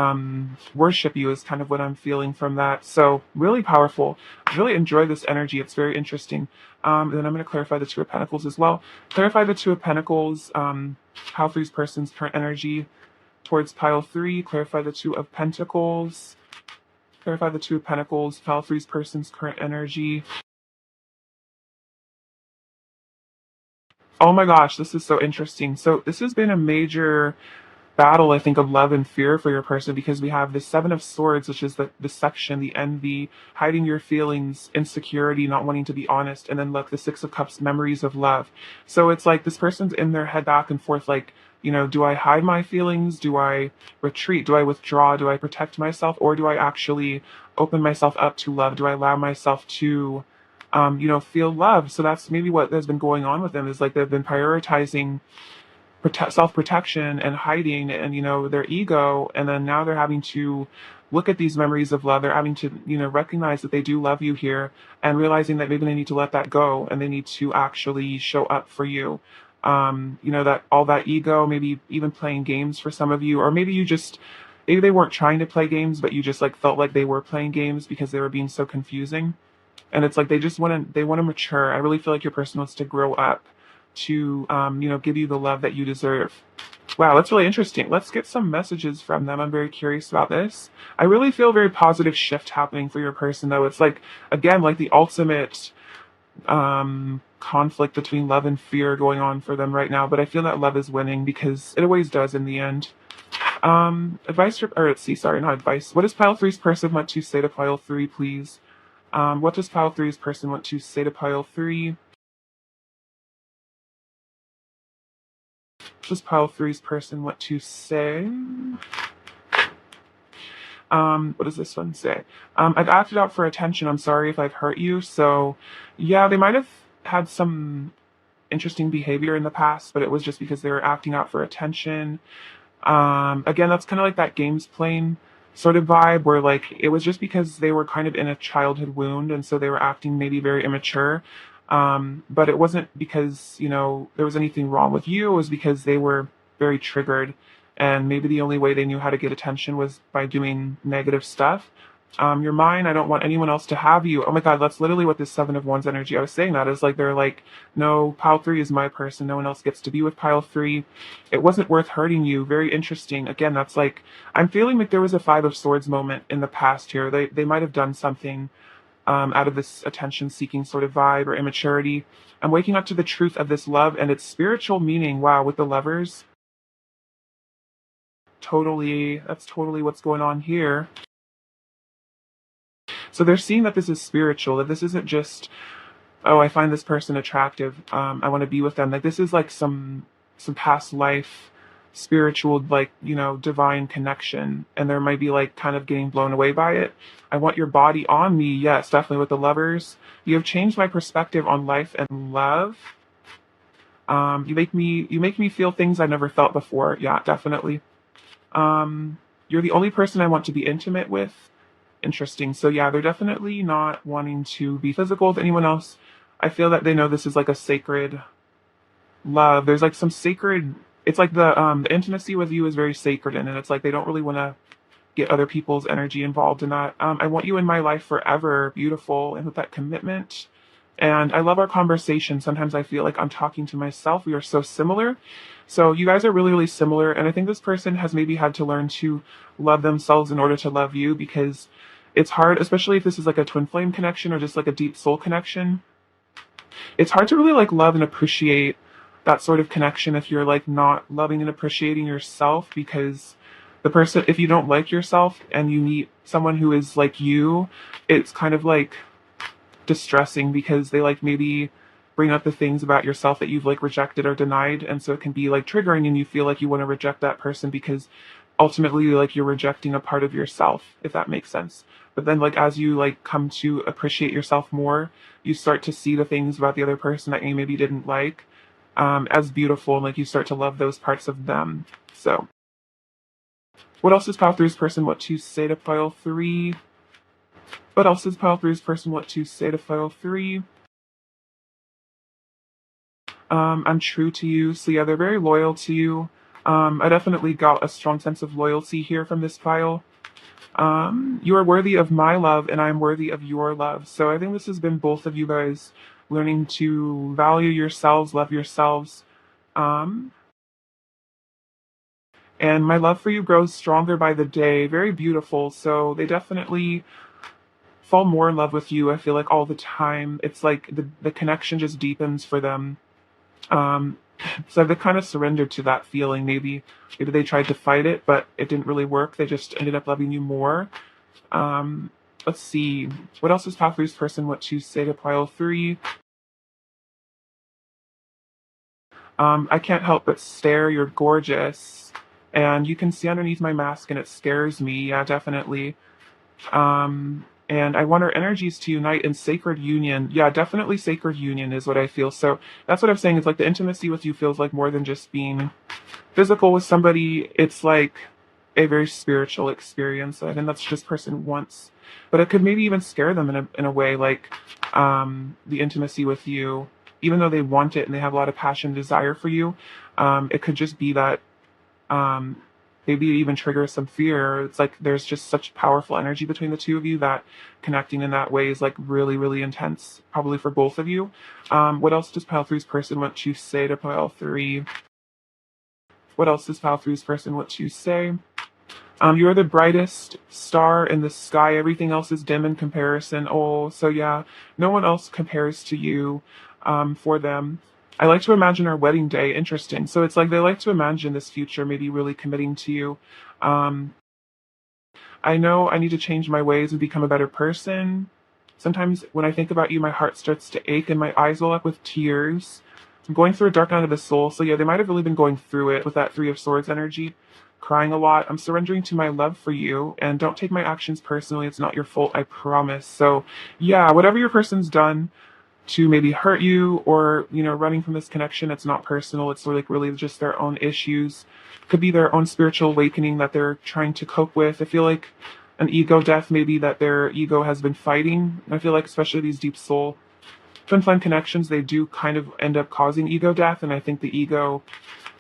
worship you, is kind of what I'm feeling from that. So really powerful. I really enjoy this energy. It's very interesting. And then I'm going to clarify the Two of Pentacles as well. Clarify the Two of Pentacles, how three's person's current energy towards pile three. Clarify the Two of Pentacles. Clarify the Two of Pentacles, pile three's person's current energy. Oh my gosh, this is so interesting. So this has been a major battle, I think, of love and fear for your person, because we have the Seven of Swords, which is the deception, the envy, hiding your feelings, insecurity, not wanting to be honest, and then look, the Six of Cups, memories of love. So it's like this person's in their head back and forth, like, do I hide my feelings? Do I retreat? Do I withdraw? Do I protect myself? Or do I actually open myself up to love? Do I allow myself to feel love? So that's maybe what has been going on with them, is like they've been prioritizing self-protection and hiding and, their ego. And then now they're having to look at these memories of love. They're having to, recognize that they do love you here, and realizing that maybe they need to let that go and they need to actually show up for you. That all that ego, maybe even playing games for some of you, or maybe they weren't trying to play games, but you just like felt like they were playing games because they were being so confusing. And it's like they want to mature. I really feel like your person wants to grow up to give you the love that you deserve. Wow, that's really interesting. Let's get some messages from them. I'm very curious about this. I really feel a very positive shift happening for your person, though. It's like, again, like the ultimate conflict between love and fear going on for them right now. But I feel that love is winning because it always does in the end. Advice, or let's see, sorry, not advice. What does pile three's person want to say to pile three, please? What does pile three's person want to say to pile three? What does pile three's person want to say? What does this one say? I've acted out for attention. I'm sorry if I've hurt you. So, yeah, they might have had some interesting behavior in the past, but it was just because they were acting out for attention. Again, that's kind of like that games playing sort of vibe where like it was just because they were kind of in a childhood wound and so they were acting maybe very immature. But it wasn't because, there was anything wrong with you. It was because they were very triggered and maybe the only way they knew how to get attention was by doing negative stuff. You're mine. I don't want anyone else to have you. Oh my God, that's literally what this Seven of Wands energy. I was saying that is like they're like, no, pile three is my person. No one else gets to be with pile three. It wasn't worth hurting you. Very interesting. Again, that's like I'm feeling like there was a Five of Swords moment in the past here. They might have done something out of this attention-seeking sort of vibe or immaturity. I'm waking up to the truth of this love and its spiritual meaning. Wow, with the Lovers, totally. That's totally what's going on here. So they're seeing that this is spiritual, that this isn't just, oh, I find this person attractive, I want to be with them. Like this is like some past life spiritual, like, divine connection. And there might be like kind of getting blown away by it. I want your body on me. Yes, definitely with the Lovers. You have changed my perspective on life and love. You make me feel things I've never felt before. Yeah, definitely. You're the only person I want to be intimate with. Interesting. So yeah, they're definitely not wanting to be physical with anyone else. I feel that they know this is like a sacred love. There's like some sacred. It's like the intimacy with you is very sacred, and it's like they don't really want to get other people's energy involved in that. I want you in my life forever, beautiful, and with that commitment. And I love our conversation. Sometimes I feel like I'm talking to myself. We are so similar. So you guys are really, really similar. And I think this person has maybe had to learn to love themselves in order to love you because it's hard, especially if this is like a twin flame connection or just like a deep soul connection. It's hard to really like love and appreciate that sort of connection if you're like not loving and appreciating yourself because the person, if you don't like yourself and you meet someone who is like you, it's kind of like distressing because they like maybe bring up the things about yourself that you've like rejected or denied, and so it can be like triggering and you feel like you want to reject that person because ultimately like you're rejecting a part of yourself, if that makes sense. But then like as you like come to appreciate yourself more, you start to see the things about the other person that you maybe didn't like as beautiful, and like you start to love those parts of them. So what else does pile three's person want to say to pile three? What else does pile three's person want to say to pile three? I'm true to you. So yeah, they're very loyal to you. I definitely got a strong sense of loyalty here from this pile. You are worthy of my love and I'm worthy of your love. So I think this has been both of you guys learning to value yourselves, love yourselves. Um, and my love for you grows stronger by the day. Very beautiful. So they definitely fall more in love with you. I feel like all the time. It's like the connection just deepens for them. Um, so they kind of surrendered to that feeling. Maybe they tried to fight it, but it didn't really work. They just ended up loving you more. Um, let's see. What else does Pathways person want to say to pile three? I can't help but stare. You're gorgeous. And you can see underneath my mask and it scares me. Yeah, definitely. And I want our energies to unite in sacred union. Yeah, definitely sacred union is what I feel. So that's what I'm saying. It's like the intimacy with you feels like more than just being physical with somebody. It's like a very spiritual experience. I think that's what this person wants. But it could maybe even scare them in a way, like the intimacy with you, even though they want it and they have a lot of passion and desire for you. It could just be that um, maybe it even triggers some fear. It's like there's just such powerful energy between the two of you that connecting in that way is like really, really intense, probably for both of you. What else does pile three's person want to say to pile three? What else does pile three's person want to say? You're the brightest star in the sky. Everything else is dim in comparison. Oh, so yeah, no one else compares to you for them. I like to imagine our wedding day. Interesting. So it's like they like to imagine this future, maybe really committing to you. Um, I know I need to change my ways and become a better person. Sometimes when I think about you, my heart starts to ache and my eyes well up with tears. I'm going through a dark night of the soul. So yeah, they might have really been going through it with that Three of Swords energy, crying a lot. I'm surrendering to my love for you and don't take my actions personally. It's not your fault, I promise. So yeah, whatever your person's done to maybe hurt you or, running from this connection, it's not personal. It's really just their own issues. Could be their own spiritual awakening that they're trying to cope with. I feel like an ego death, maybe that their ego has been fighting. I feel like especially these deep soul twin flame connections, they do kind of end up causing ego death. And I think the ego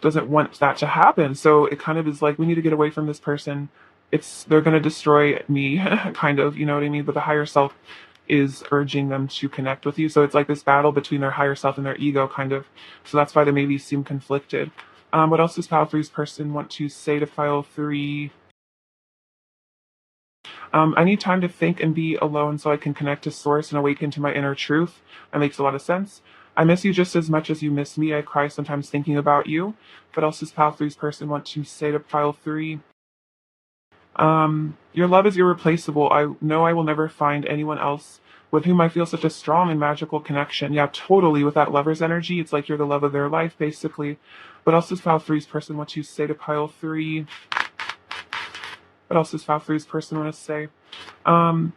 doesn't want that to happen. So it kind of is like, we need to get away from this person. They're going to destroy me, kind of, you know what I mean? But the higher self is urging them to connect with you. So it's like this battle between their higher self and their ego, kind of. So that's why they maybe seem conflicted. What else does pile three's person want to say to pile three? I need time to think and be alone so I can connect to source and awaken to my inner truth. That makes a lot of sense. I miss you just as much as you miss me. I cry sometimes thinking about you. What else does pile three's person want to say to pile three? Your love is irreplaceable. I know I will never find anyone else with whom I feel such a strong and magical connection. Yeah, totally. With that lover's energy, it's like you're the love of their life, basically. What else does pile three's person want to say to pile three? What else does pile three's person want to say? Um,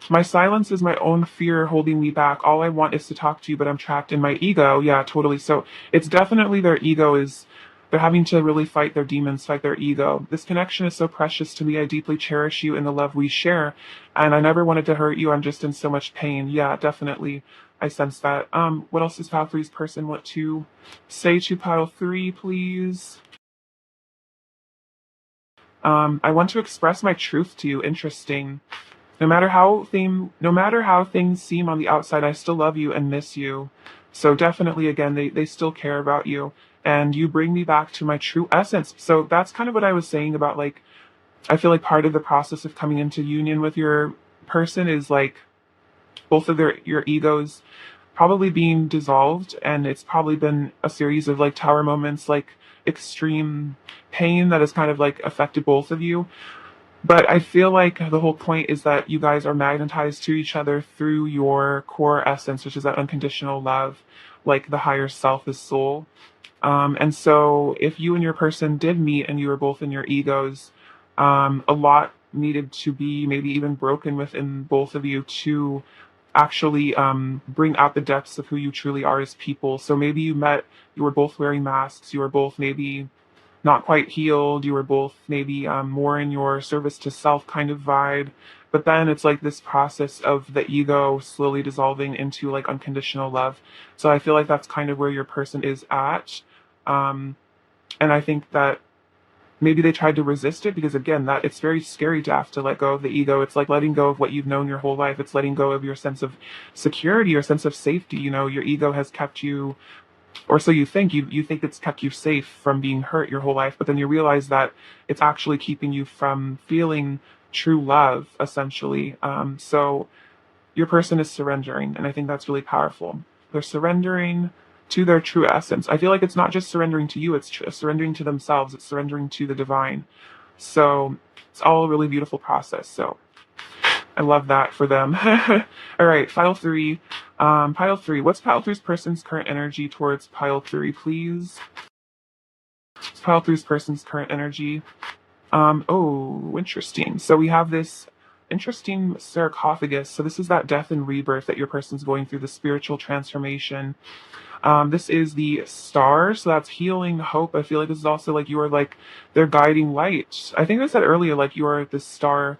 my silence is my own fear holding me back. All I want is to talk to you, but I'm trapped in my ego. Yeah, totally. So it's definitely their ego is, they're having to really fight their demons, fight their ego. This connection is so precious to me. I deeply cherish you and the love we share. And I never wanted to hurt you. I'm just in so much pain. Yeah, definitely. I sense that. What else does pile three's person want to say to pile three, please? I want to express my truth to you. Interesting. No matter how things seem on the outside, I still love you and miss you. So definitely, again, they still care about you, and you bring me back to my true essence. So that's kind of what I was saying about, like, I feel like part of the process of coming into union with your person is like both of your egos probably being dissolved, and it's probably been a series of like tower moments, like extreme pain that has kind of like affected both of you. But I feel like the whole point is that you guys are magnetized to each other through your core essence, which is that unconditional love, like the higher self is soul. And so if you and your person did meet and you were both in your egos, a lot needed to be maybe even broken within both of you to actually bring out the depths of who you truly are as people. So maybe you were both wearing masks, you were both maybe not quite healed. You were both maybe more in your service to self kind of vibe. But then it's like this process of the ego slowly dissolving into like unconditional love. So I feel like that's kind of where your person is at. Um, and I think that maybe they tried to resist it because again, that it's very scary to have to let go of the ego. It's like letting go of what you've known your whole life. It's letting go of your sense of security, your sense of safety. Your ego has kept you, or so you think, you think it's kept you safe from being hurt your whole life, but then you realize that it's actually keeping you from feeling true love, essentially. So your person is surrendering, and I think that's really powerful. They're surrendering to their true essence. I feel like it's not just surrendering to you, it's surrendering to themselves, it's surrendering to the divine. So it's all a really beautiful process. So I love that for them. All right, pile three. Pile three. What's pile three's person's current energy towards pile three, please? What's pile three's person's current energy? Oh, interesting. So we have this interesting sarcophagus. So this is that death and rebirth that your person's going through, the spiritual transformation. This is the star, so that's healing, hope. I feel like this is also like you are like their guiding light. I think I said earlier, like you are the star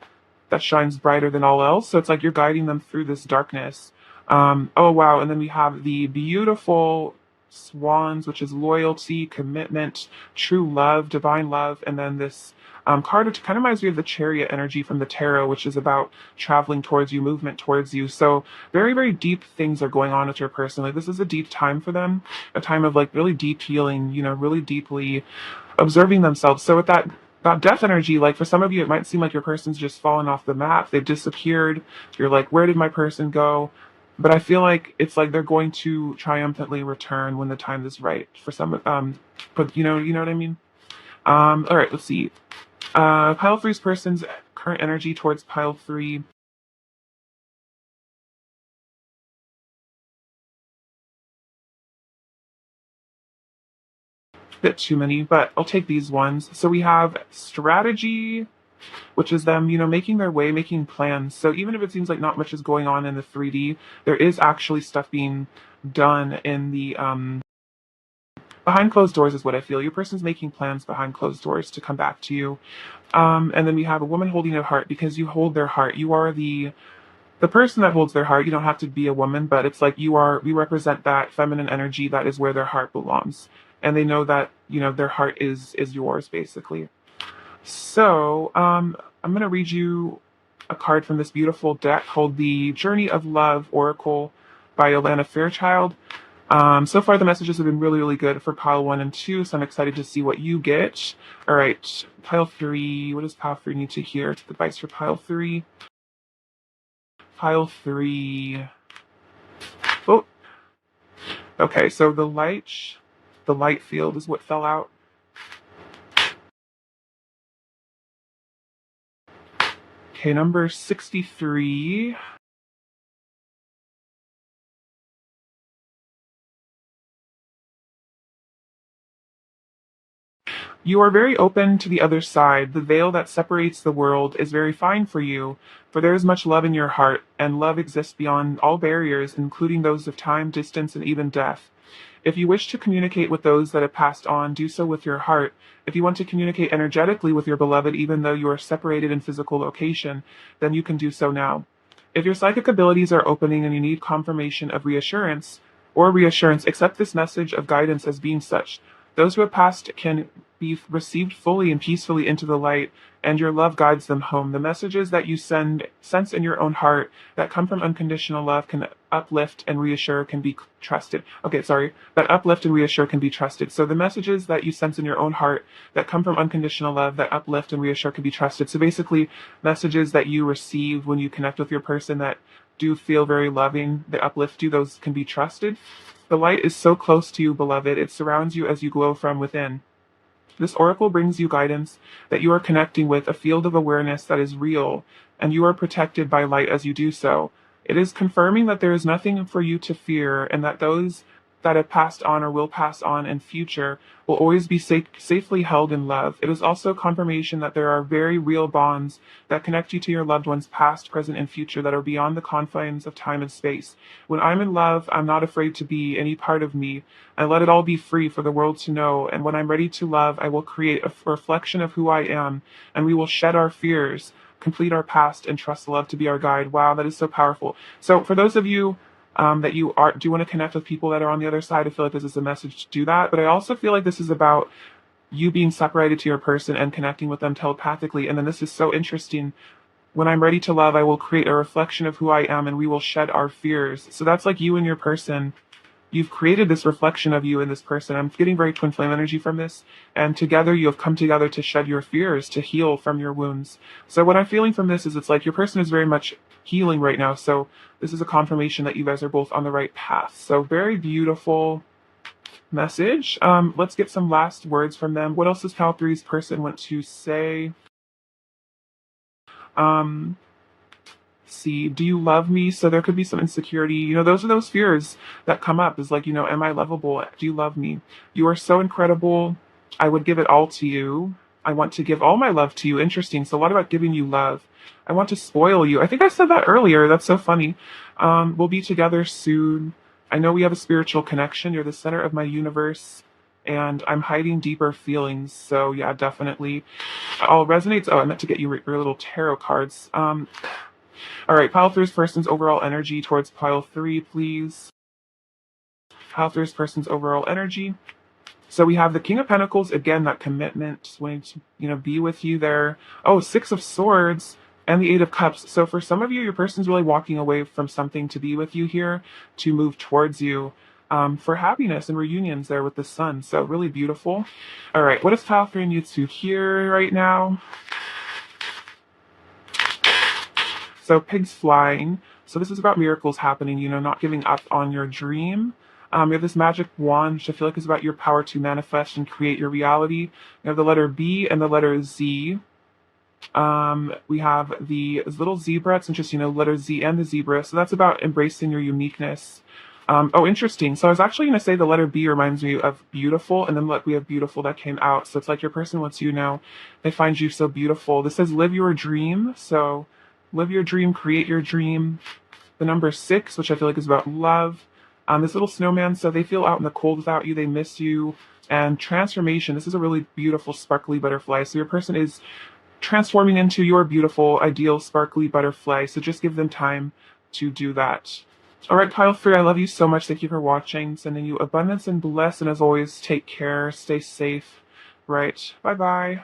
that shines brighter than all else. So it's like you're guiding them through this darkness. Oh wow! And then we have the beautiful swans, which is loyalty, commitment, true love, divine love, and then this card, which kind of reminds me of the chariot energy from the tarot, which is about traveling towards you, movement towards you. So very, very deep things are going on with your person. Like this is a deep time for them, a time of like really deep healing, really deeply observing themselves. So with that death energy, like for some of you, it might seem like your person's just fallen off the map. They've disappeared. You're like, where did my person go? But I feel like it's like they're going to triumphantly return when the time is right for some. But you know what I mean. All right, let's see. Pile three's person's current energy towards pile three. Bit too many, but I'll take these ones. So we have strategy, which is them, making their way, making plans. So even if it seems like not much is going on in the 3D, there is actually stuff being done in the behind closed doors is what I feel. Your person's making plans behind closed doors to come back to you. And then we have a woman holding a heart because you hold their heart. You are the person that holds their heart. You don't have to be a woman, but it's like we represent that feminine energy that is where their heart belongs. And they know that, their heart is yours basically. So, I'm going to read you a card from this beautiful deck called the Journey of Love Oracle by Yolanda Fairchild. So far, the messages have been really, really good for pile one and two, so I'm excited to see what you get. All right, pile three. What does pile three need to hear? To the advice for pile three. Pile three. Oh, okay. So the light field is what fell out. Okay, number 63. You are very open to the other side. The veil that separates the world is very fine for you, for there is much love in your heart, and love exists beyond all barriers, including those of time, distance, and even death. If you wish to communicate with those that have passed on, do so with your heart. If you want to communicate energetically with your beloved, even though you are separated in physical location, then you can do so now. If your psychic abilities are opening and you need confirmation of reassurance, accept this message of guidance as being such. Those who have passed can be received fully and peacefully into the light, and your love guides them home. The messages that you sense in your own heart that come from unconditional love can uplift and reassure, can be trusted. Okay, sorry. That uplift and reassure can be trusted. So the messages that you sense in your own heart that come from unconditional love that uplift and reassure can be trusted. So basically, messages that you receive when you connect with your person that do feel very loving, that uplift you, those can be trusted. The light is so close to you, beloved. It surrounds you as you glow from within. This oracle brings you guidance that you are connecting with a field of awareness that is real, and you are protected by light as you do so. It is confirming that there is nothing for you to fear, and that those that have passed on or will pass on in future will always be safely held in love. It is also confirmation that there are very real bonds that connect you to your loved ones, past, present, and future, that are beyond the confines of time and space. When I'm in love, I'm not afraid to be any part of me. I let it all be free for the world to know. And when I'm ready to love, I will create a reflection of who I am, and we will shed our fears, complete our past, and trust love to be our guide. Wow, that is so powerful. So for those of you that do want to connect with people that are on the other side, I feel like this is a message to do that. But I also feel like this is about you being separated to your person and connecting with them telepathically. And then this is so interesting. When I'm ready to love, I will create a reflection of who I am, and we will shed our fears. So that's like you and your person. You've created this reflection of you and this person. I'm getting very twin flame energy from this. And together you have come together to shed your fears, to heal from your wounds. So what I'm feeling from this is it's like your person is very much healing right now. So this is a confirmation that you guys are both on the right path. So very beautiful message. Let's get some last words from them. What else does Pal 3's person want to say? Um, see, do you love me? So there could be some insecurity. Those are those fears that come up is like, am I lovable? Do you love me? You are so incredible. I would give it all to you. I want to give all my love to you. Interesting. So a lot about giving you love. I want to spoil you. I think I said that earlier. That's so funny. We'll be together soon. I know we have a spiritual connection. You're the center of my universe, and I'm hiding deeper feelings. So yeah, definitely. All resonates. Oh, I meant to get you your little tarot cards. All right, pile three's person's overall energy towards pile three, please. Pile three's person's overall energy. So we have the King of Pentacles, again, that commitment, wanting to, be with you there. Oh, Six of Swords and the Eight of Cups. So for some of you, your person's really walking away from something to be with you here, to move towards you, for happiness and reunions there with the sun. So really beautiful. All right, what does pile three need to hear right now? So pigs flying. So this is about miracles happening, not giving up on your dream. You have this magic wand, which I feel like is about your power to manifest and create your reality. You have the letter B and the letter Z. We have the little zebra. It's interesting, letter Z and the zebra. So that's about embracing your uniqueness. Oh, interesting. So I was actually going to say the letter B reminds me of beautiful, and then look, we have beautiful that came out. So it's like your person wants you now. They find you so beautiful. This says live your dream. So live your dream, create your dream. The number 6, which I feel like is about love. This little snowman, so they feel out in the cold without you. They miss you. And transformation. This is a really beautiful, sparkly butterfly. So your person is transforming into your beautiful, ideal, sparkly butterfly. So just give them time to do that. All right, pile 3, I love you so much. Thank you for watching. Sending you abundance and bliss. And as always, take care. Stay safe. Right. Bye-bye.